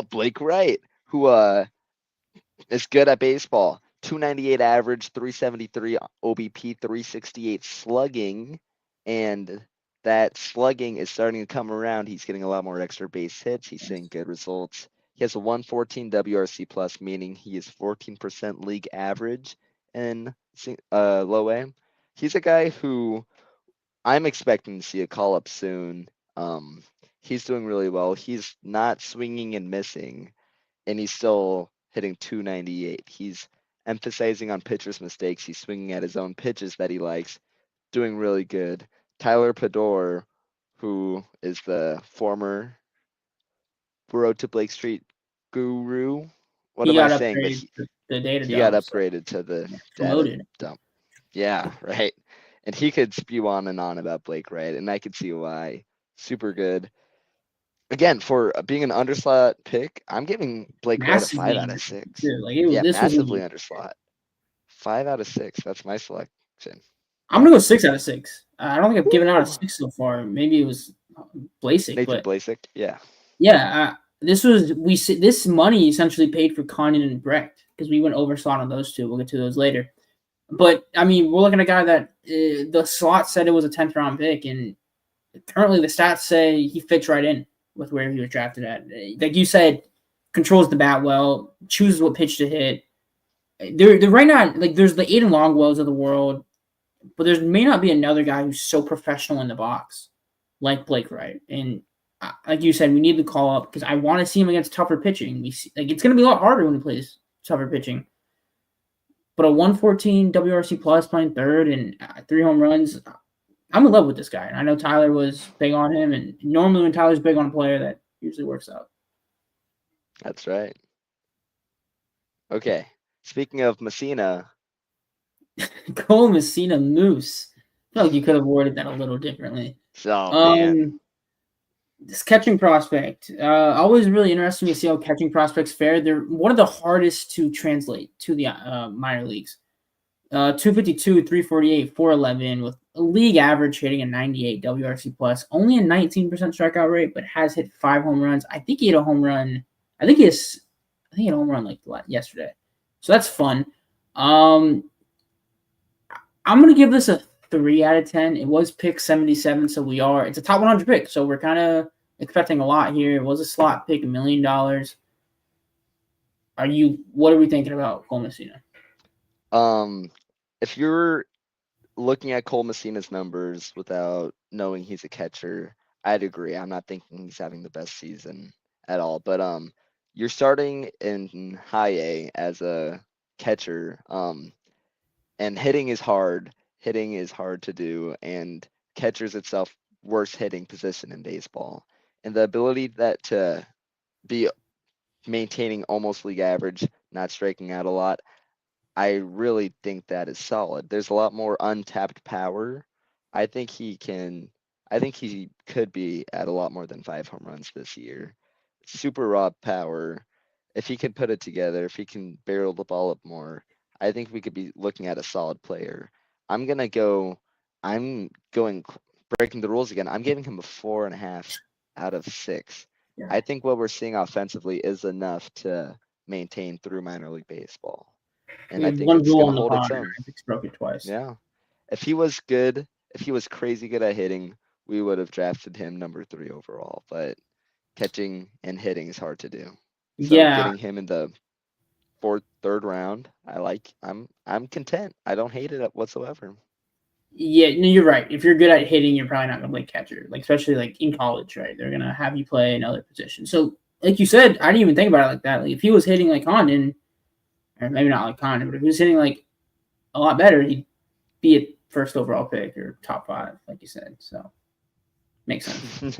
Speaker 2: Blake Wright, who is good at baseball. 298 average, 373 OBP, 368 slugging, and that slugging is starting to come around. He's getting a lot more extra base hits. He's seeing good results. He has a 114 WRC plus, meaning he is 14% league average in low A. He's a guy who I'm expecting to see a call up soon. He's doing really well. He's not swinging and missing, and he's still hitting 298. He's emphasizing on pitcher's mistakes. He's swinging at his own pitches that he likes, doing really good. Tyler Pador, who is the former Road to Blake Street guru. What
Speaker 1: He
Speaker 2: am I
Speaker 1: got
Speaker 2: saying? But
Speaker 1: upgraded to the data
Speaker 2: he got
Speaker 1: dump, so
Speaker 2: upgraded to the
Speaker 1: yeah,
Speaker 2: data
Speaker 1: promoted.
Speaker 2: dump. Yeah, right. And he could spew on and on about Blake, right? And I could see why. Super good. Again, for being an underslot pick, I'm giving Blake Wright a 5
Speaker 1: Massively
Speaker 2: out of
Speaker 1: underrated
Speaker 2: 6.
Speaker 1: too. Like
Speaker 2: Yeah,
Speaker 1: this was
Speaker 2: massively
Speaker 1: easy.
Speaker 2: underslot. 5 out of 6. That's my selection.
Speaker 1: I'm gonna go 6 out of 6. I don't think I've given out a
Speaker 2: Woo!
Speaker 1: 6 so far. Maybe it was basic,
Speaker 2: Nathan
Speaker 1: but
Speaker 2: Blasik. Yeah.
Speaker 1: yeah, this money essentially paid for Condon and Brecht because we went overslot on those two. We'll get to those later. But I mean, we're looking at a guy that the slot said it was a 10th round pick, and currently the stats say he fits right in with where he was drafted at. Like you said, controls the bat well, chooses what pitch to hit. They're right now, like there's the Aiden Longwells of the world, but there may not be another guy who's so professional in the box like Blake Wright. And like you said, we need to call up because I want to see him against tougher pitching. We see, like it's going to be a lot harder when he plays tougher pitching. But a 114 WRC plus playing third and 3 home runs, I'm in love with this guy. And I know Tyler was big on him, and normally when Tyler's big on a player, that usually works out.
Speaker 2: That's right. Okay. Speaking of Messina.
Speaker 1: Cole Messina Moose. I feel like you could have worded that a little differently.
Speaker 2: Oh, man.
Speaker 1: This catching prospect, always really interesting to see how catching prospects fare. They're one of the hardest to translate to the minor leagues. 252, 348, 411 with a league average hitting a 98 WRC plus, only a 19% strikeout rate, but has hit 5 home runs. I think he hit a home run. I think he had a home run like yesterday. So that's fun. I'm gonna give this a 3 out of 10. It was pick 77, so it's a top 100 pick. So we're kind of expecting a lot here. It was a slot pick, $1 million. What are we thinking about Cole Messina?
Speaker 2: If you're looking at Cole Messina's numbers without knowing he's a catcher, I'd agree. I'm not thinking he's having the best season at all. But you're starting in high A as a catcher, and hitting is hard. Hitting is hard to do, and catcher's itself worst hitting position in baseball. And the ability that to be maintaining almost league average, not striking out a lot, I really think that is solid. There's a lot more untapped power. I think he can. I think he could be at a lot more than 5 home runs this year. Super raw power. If he can put it together, if he can barrel the ball up more, I think we could be looking at a solid player. I'm gonna go. I'm going breaking the rules again. I'm giving him a 4.5 out of 6.
Speaker 1: Yeah.
Speaker 2: I think what we're seeing offensively is enough to maintain through minor league baseball. And I think
Speaker 1: One
Speaker 2: it's
Speaker 1: rule
Speaker 2: going
Speaker 1: on
Speaker 2: to
Speaker 1: the
Speaker 2: hold its
Speaker 1: pod,
Speaker 2: own.
Speaker 1: I think broke it twice.
Speaker 2: Yeah. If he was good, if he was crazy good at hitting, we would have drafted him number 3 overall. But catching and hitting is hard to do. So
Speaker 1: Yeah.
Speaker 2: getting him in the third round, I'm content. I don't hate it whatsoever.
Speaker 1: Yeah, no, you're right. If you're good at hitting, you're probably not gonna play catcher. Like especially like in college, right? They're gonna have you play another position. So, like you said, I didn't even think about it like that. Like if he was hitting like Condon, or maybe not like Condon, but if he was hitting like a lot better, he'd be a first overall pick or top 5, like you said. So makes sense.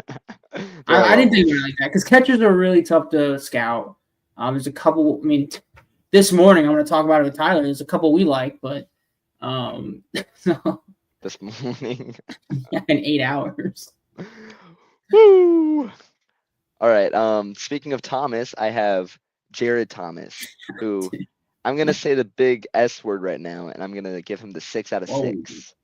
Speaker 1: I didn't think about it like that because catchers are really tough to scout. There's a couple. I mean, this morning I'm going to talk about it with Tyler. There's a couple we like, but so
Speaker 2: this morning
Speaker 1: yeah, in 8 hours.
Speaker 2: Woo! All right. Speaking of Thomas, I have Jared Thomas, who I'm gonna say the big S word right now, and I'm gonna give him the 6 out of 6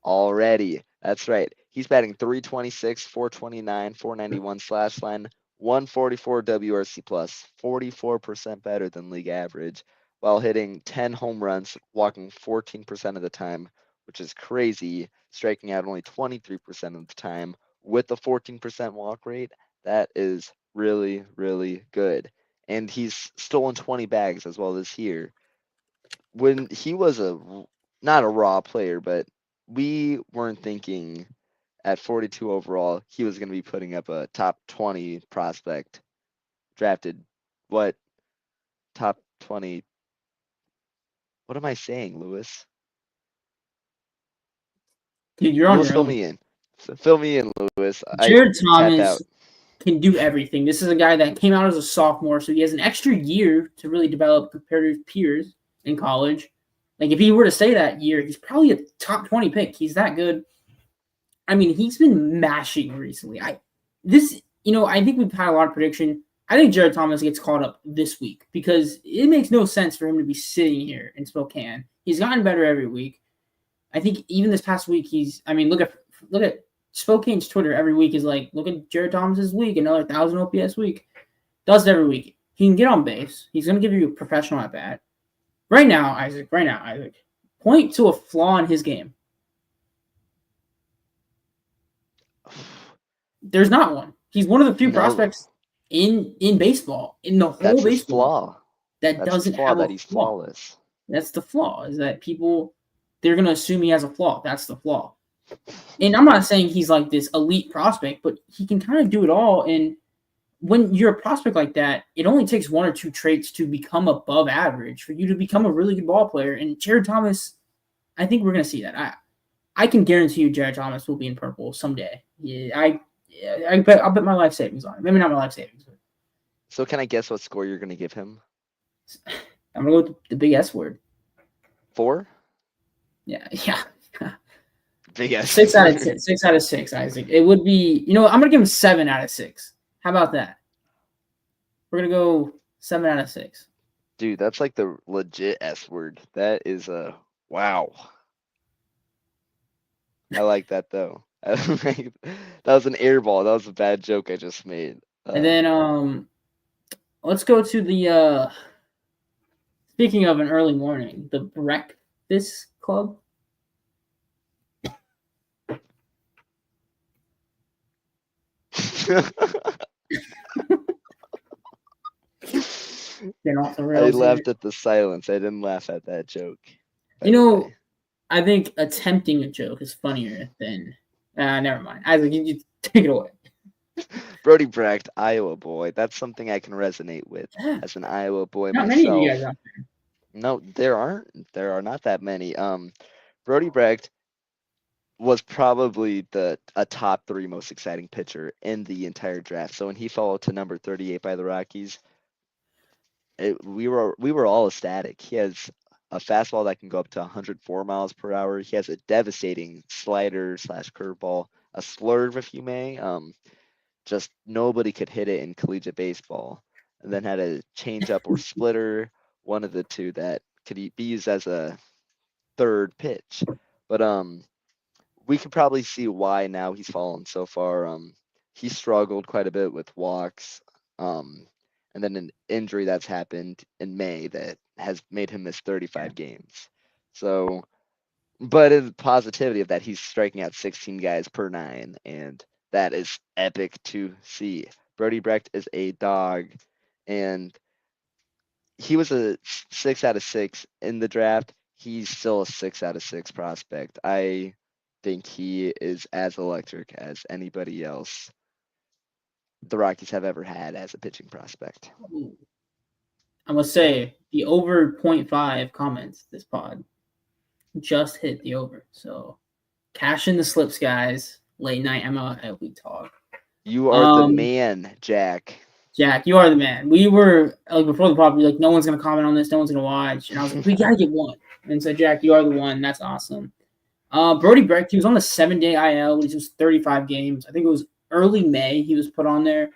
Speaker 2: already. That's right. He's batting 326, 429, 491 slash line, 144 WRC plus, 44% better than league average, while hitting 10 home runs, walking 14% of the time, which is crazy, striking out only 23% of the time with a 14% walk rate. That is really, really good. And he's stolen 20 bags as well this year. When he was not a raw player, but we weren't thinking at 42 overall, he was going to be putting up a top 20 prospect drafted. What? Top 20. What am I saying, Lewis?
Speaker 1: Dude, you're on
Speaker 2: Lewis,
Speaker 1: your
Speaker 2: fill
Speaker 1: own.
Speaker 2: me in. Fill me in, Lewis. I
Speaker 1: Jared
Speaker 2: tap
Speaker 1: Thomas
Speaker 2: out.
Speaker 1: can do everything. This is a guy that came out as a sophomore, so he has an extra year to really develop compared to his peers in college. Like, if he were to stay that year, he's probably a top 20 pick. He's that good. I mean, he's been mashing recently. I think we've had a lot of prediction. I think Jared Thomas gets called up this week because it makes no sense for him to be sitting here in Spokane. He's gotten better every week. I think even this past week, look at Spokane's Twitter every week is like, look at Jared Thomas's week, another 1,000 OPS week. Does it every week. He can get on base. He's going to give you a professional at bat. Right now, Isaac, point to a flaw in his game. There's not one. He's one of the few prospects in baseball, in the whole baseball,
Speaker 2: flaw.
Speaker 1: that doesn't have
Speaker 2: that
Speaker 1: a
Speaker 2: he's
Speaker 1: flaw.
Speaker 2: flawless.
Speaker 1: That's the flaw, is that they're going to assume he has a flaw. That's the flaw. And I'm not saying he's like this elite prospect, but he can kind of do it all. And when you're a prospect like that, it only takes one or two traits to become above average for you to become a really good ball player. And Jared Thomas, I think we're going to see that. I can guarantee you Jared Thomas will be in purple someday. Yeah, I'll bet my life savings on it. Maybe not my life savings. But
Speaker 2: So can I guess what score you're going to give him?
Speaker 1: I'm going to go with the big S word.
Speaker 2: 4?
Speaker 1: Yeah.
Speaker 2: Big S.
Speaker 1: 6 out of 6. 6 out of 6, Isaac. It would be, I'm going to give him 7 out of 6. How about that? We're going to go 7 out of 6.
Speaker 2: Dude, that's like the legit S word. That is a wow. I like that though. That was an air ball. That was a bad joke I just made.
Speaker 1: And then let's go to the speaking of an early morning, the Brecht Club.
Speaker 2: I laughed at the silence. I didn't laugh at that joke.
Speaker 1: I think attempting a joke is funnier than. Never mind. Isaac, you take it away.
Speaker 2: Brody Brecht, Iowa boy. That's something I can resonate with as an Iowa boy
Speaker 1: not
Speaker 2: myself.
Speaker 1: Many of you guys out there.
Speaker 2: No, there aren't. There are not that many. Brody Brecht was probably a top 3 most exciting pitcher in the entire draft. So when he fell to number 38 by the Rockies, we were all ecstatic. He has a fastball that can go up to 104 miles per hour. He has a devastating slider / curveball, a slurve, if you may. Just nobody could hit it in collegiate baseball. And then had a changeup or splitter, one of the two that could be used as a third pitch. But we could probably see why now he's fallen so far. He struggled quite a bit with walks. And then an injury that's happened in May that has made him miss 35 games. So, but the positivity of that, he's striking out 16 guys per 9, and that is epic to see. Brody Brecht is a dog, and he was a 6 out of 6 in the draft. He's still a 6 out of 6 prospect. I think he is as electric as anybody else the Rockies have ever had as a pitching prospect.
Speaker 1: I must say, the over 0.5 comments this pod just hit the over. So cash in the slips, guys. Late night MLB talk.
Speaker 2: You are the man, Jack.
Speaker 1: Jack, you are the man. We were like before the pod, we were like, no one's gonna comment on this, no one's gonna watch. And I was like, we gotta get one. And so Jack, you are the one. That's awesome. Brody Brecht, he was on the 7-day IL, which was 35 games. I think it was early May he was put on there.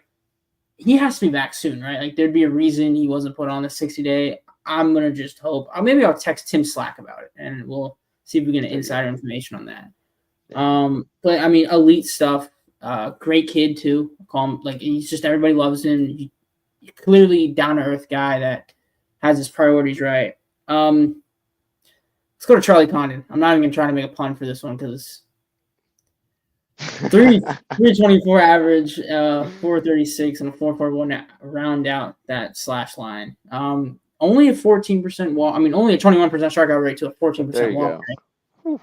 Speaker 1: He has to be back soon, right? Like, there'd be a reason he wasn't put on the 60-day. I'm going to just hope. Maybe I'll text Tim Slack about it, and we'll see if we get insider information on that. But, I mean, elite stuff. Great kid, too. Call him, like, he's just, everybody loves him. He's clearly down-to-earth guy that has his priorities right. Let's go to Charlie Condon. I'm not even going to try to make a pun for this one because 324 average, 436, and a 441 round out that slash line. Only a 14% walk. I mean, only a 21% strikeout rate to a 14% walk rate.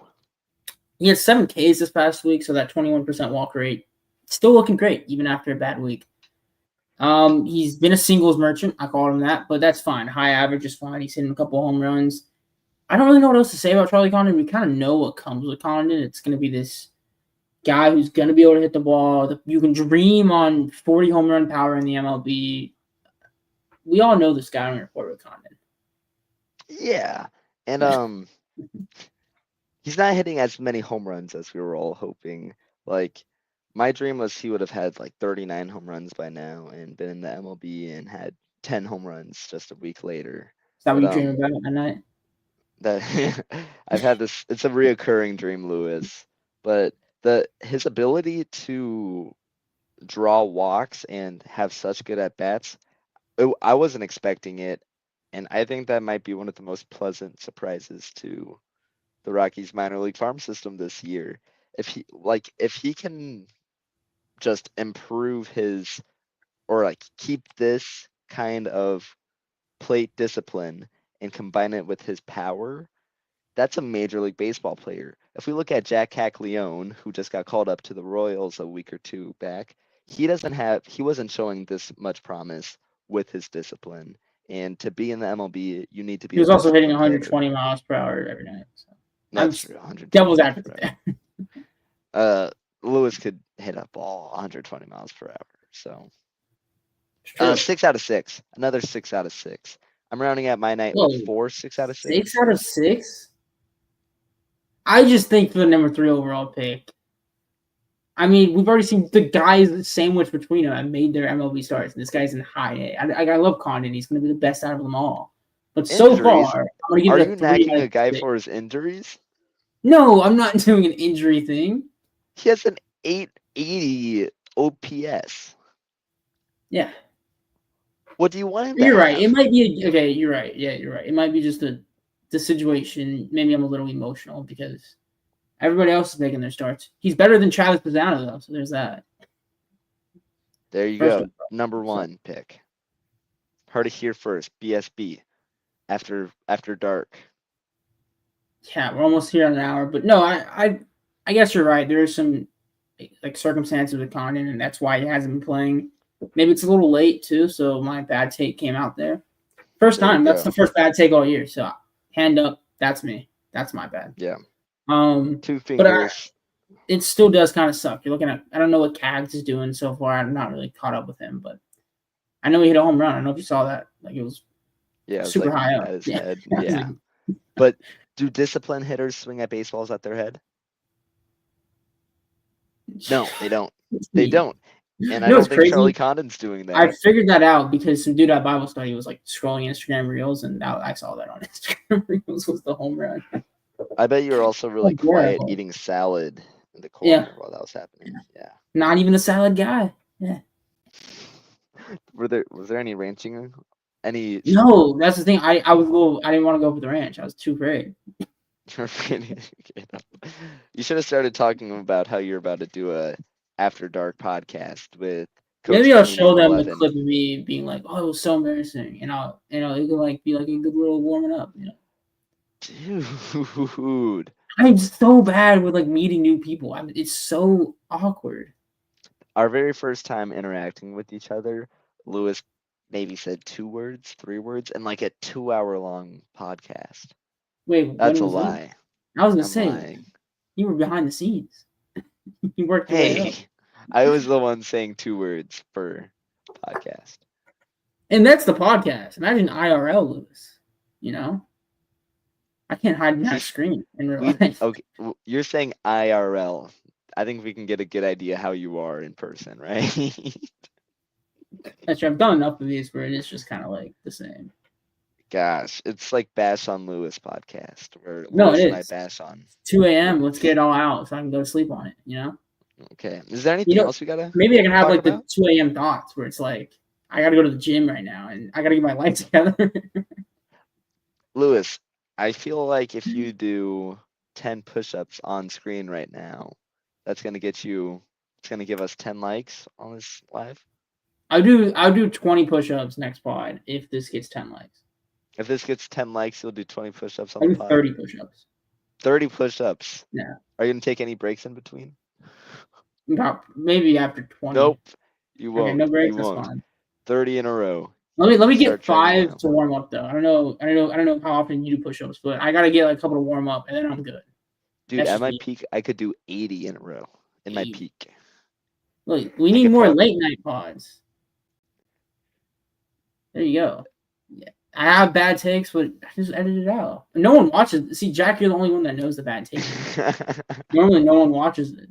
Speaker 1: He had 7 Ks this past week, so that 21% walk rate still looking great, even after a bad week. He's been a singles merchant. I called him that, but that's fine. High average is fine. He's hitting a couple home runs. I don't really know what else to say about Charlie Condon. We kind of know what comes with Condon. It's going to be this guy who's going to be able to hit the ball. You can dream on 40 home run power in the MLB. We all know this guy on report with Condon.
Speaker 2: Yeah, and he's not hitting as many home runs as we were all hoping. Like, my dream was he would have had like 39 home runs by now and been in the MLB and had 10 home runs just a week later.
Speaker 1: Is that what you dream about at night?
Speaker 2: That I've had this. It's a reoccurring dream, Lewis. But his ability to draw walks and have such good at bats, I wasn't expecting it, and I think that might be one of the most pleasant surprises to the Rockies minor league farm system this year. If he can just improve his, or like keep this kind of plate discipline and combine it with his power, that's a Major League Baseball player. If we look at Jack Caglione, who just got called up to the Royals a week or two back, he wasn't showing this much promise with his discipline. And to be in the MLB, you need to be.
Speaker 1: He was also hitting 120 miles per hour every night. So.
Speaker 2: That's true. 120
Speaker 1: devil's advocate
Speaker 2: there. Lewis could hit a ball 120 miles per hour. So 6 out of 6. Another 6 out of 6. I'm rounding out my night with 6 out of 6.
Speaker 1: 6 out of 6? I just think for the number 3 overall pick. I mean, we've already seen the guys sandwiched between them and made their MLB starts. And this guy's in high A. I love Condon. He's going to be the best out of them all. But so far, I'm going to give
Speaker 2: Are you nagging a guy for his injuries?
Speaker 1: No, I'm not doing an injury thing.
Speaker 2: He has an 880 OPS.
Speaker 1: Yeah.
Speaker 2: What do you want him to
Speaker 1: You're right.
Speaker 2: have?
Speaker 1: It might be okay. You're right. Yeah, you're right. It might be just the situation. Maybe I'm a little emotional because everybody else is making their starts. He's better than Travis Pisano, though. So there's that.
Speaker 2: There you go. Number 1 pick. Heard it here first. BSB. After dark.
Speaker 1: Yeah, we're almost here in an hour. But no, I guess you're right. There are some like circumstances with Condon, and that's why he hasn't been playing. Maybe it's a little late too, so my bad take came out there. First time. That's the first bad take all year. So hand up. That's me. That's my bad.
Speaker 2: Yeah.
Speaker 1: 2
Speaker 2: fingers.
Speaker 1: But it still does kind of suck. You're looking at. I don't know what Cags is doing so far. I'm not really caught up with him, but I know he hit a home run. I don't know if you saw that. Like it was.
Speaker 2: Yeah,
Speaker 1: super high up.
Speaker 2: At his head. Yeah. But do disciplined hitters swing at baseballs at their head? No, they don't. They don't. And I don't think Charlie Condon's doing that.
Speaker 1: I figured that out because some dude at Bible study was like scrolling Instagram Reels, and I saw that on Instagram Reels was the home run.
Speaker 2: I bet you were also really quiet eating salad in the corner while that was happening. Yeah.
Speaker 1: Not even the salad guy. Yeah.
Speaker 2: Was there any ranching?
Speaker 1: No, that's the thing. I didn't want to go for the ranch. I was too afraid.
Speaker 2: You should have started talking about how you're about to do a After Dark podcast with
Speaker 1: Coach. Maybe I'll show them the clip of me being like, "Oh, it was so embarrassing," and it can like be like a good little warming up,
Speaker 2: Dude,
Speaker 1: I'm so bad with like meeting new people. It's so awkward.
Speaker 2: Our very first time interacting with each other, Lewis maybe said 2 words, 3 words, and like a 2-hour-long podcast.
Speaker 1: Wait,
Speaker 2: that's a lie.
Speaker 1: I was gonna say you were behind the scenes. You worked.
Speaker 2: Hey, I was the one saying 2 words per podcast.
Speaker 1: And that's the podcast. Imagine IRL, Lewis. I can't hide behind a screen in real life.
Speaker 2: Okay, you're saying IRL. I think we can get a good idea how you are in person, right?
Speaker 1: That's true. I've done enough of these where it's just kind of like the same.
Speaker 2: Gosh, it's like Bash on Lewis podcast. Where
Speaker 1: no, it is.
Speaker 2: Bash on
Speaker 1: 2 a.m. Let's get it all out so I can go to sleep on it.
Speaker 2: Okay. Is there anything else we gotta?
Speaker 1: Maybe I can have like the 2 a.m. thoughts where it's like I gotta go to the gym right now and I gotta get my life together.
Speaker 2: Lewis, I feel like if you do 10 push-ups on screen right now, that's gonna get you. It's gonna give us 10 likes on this live.
Speaker 1: I'll do 20 push-ups next pod if this gets 10 likes.
Speaker 2: If this gets 10 likes, you'll do 20 push-ups on the pod.
Speaker 1: 30 push-ups.
Speaker 2: 30 push-ups.
Speaker 1: Yeah.
Speaker 2: Are you gonna take any breaks in between?
Speaker 1: Maybe after 20.
Speaker 2: Nope. You
Speaker 1: Okay,
Speaker 2: won't.
Speaker 1: no breaks.
Speaker 2: You
Speaker 1: That's
Speaker 2: won't.
Speaker 1: fine.
Speaker 2: 30 in a row.
Speaker 1: Let me
Speaker 2: Start
Speaker 1: get
Speaker 2: training
Speaker 1: 5
Speaker 2: now.
Speaker 1: to warm up though. I don't know how often you do push-ups, but I gotta get like a couple to warm up, and then I'm good.
Speaker 2: Dude,
Speaker 1: That's
Speaker 2: at
Speaker 1: just
Speaker 2: my
Speaker 1: me.
Speaker 2: peak, I could do 80 in a row. In my
Speaker 1: 80.
Speaker 2: peak.
Speaker 1: Look, we
Speaker 2: I
Speaker 1: need
Speaker 2: could
Speaker 1: more
Speaker 2: probably.
Speaker 1: late night pods. There you go. Yeah. I have bad takes, but I just edit it out. No one watches. See, Jack, you're the only one that knows the bad take. Normally, no one watches it.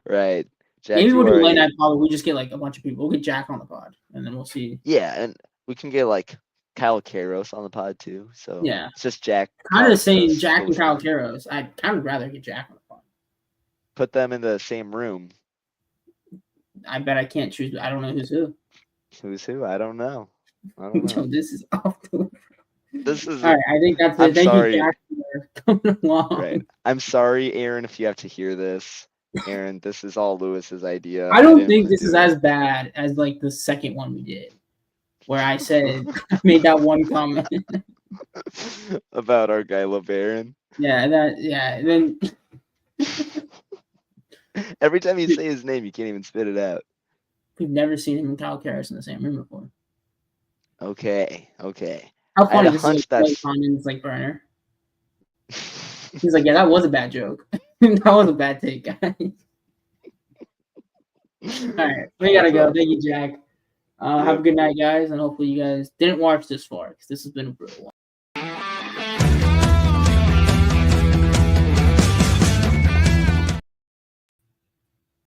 Speaker 2: Right. Jack,
Speaker 1: Maybe
Speaker 2: you
Speaker 1: we'll do
Speaker 2: are
Speaker 1: late
Speaker 2: a.
Speaker 1: night pod. We just get like a bunch of people. We'll get Jack on the pod, and then we'll see.
Speaker 2: Yeah, and we can get like Kyle Karros on the pod too. So
Speaker 1: Yeah,
Speaker 2: it's just Jack,
Speaker 1: kind of
Speaker 2: Kyle,
Speaker 1: the same.
Speaker 2: Chris,
Speaker 1: Jack and Kyle
Speaker 2: Dollander.
Speaker 1: Karros. I'd kind of rather get Jack on the pod.
Speaker 2: Put them in the same room.
Speaker 1: I bet I can't choose. I don't know who's who.
Speaker 2: Who's who? I don't know.
Speaker 1: Yo, this is off the.
Speaker 2: This is.
Speaker 1: All right, I think that's
Speaker 2: I'm
Speaker 1: it. Thank you,
Speaker 2: sorry.
Speaker 1: Jack, for coming along.
Speaker 2: Right. I'm sorry, Aaron, if you have to hear this. Aaron, this is all Lewis's idea.
Speaker 1: I don't
Speaker 2: didn't
Speaker 1: think
Speaker 2: want
Speaker 1: this
Speaker 2: to
Speaker 1: is
Speaker 2: do it.
Speaker 1: as bad as like the second one we did, where I said I made that one comment.
Speaker 2: About our guy LeBaron.
Speaker 1: Yeah. Then
Speaker 2: Every time you say his name, you can't even spit it out.
Speaker 1: we've never seen him and Kyle Karras in the same room before.
Speaker 2: Okay.
Speaker 1: How
Speaker 2: I had
Speaker 1: funny
Speaker 2: a
Speaker 1: this
Speaker 2: hunch
Speaker 1: is like
Speaker 2: that's.
Speaker 1: Condon's like burner. He's like, yeah, that was a bad joke. That was a bad take, guys. All right, we gotta go. Thank you, Jack. Have a good night, guys, and hopefully you guys didn't watch this far because this has been a brutal one.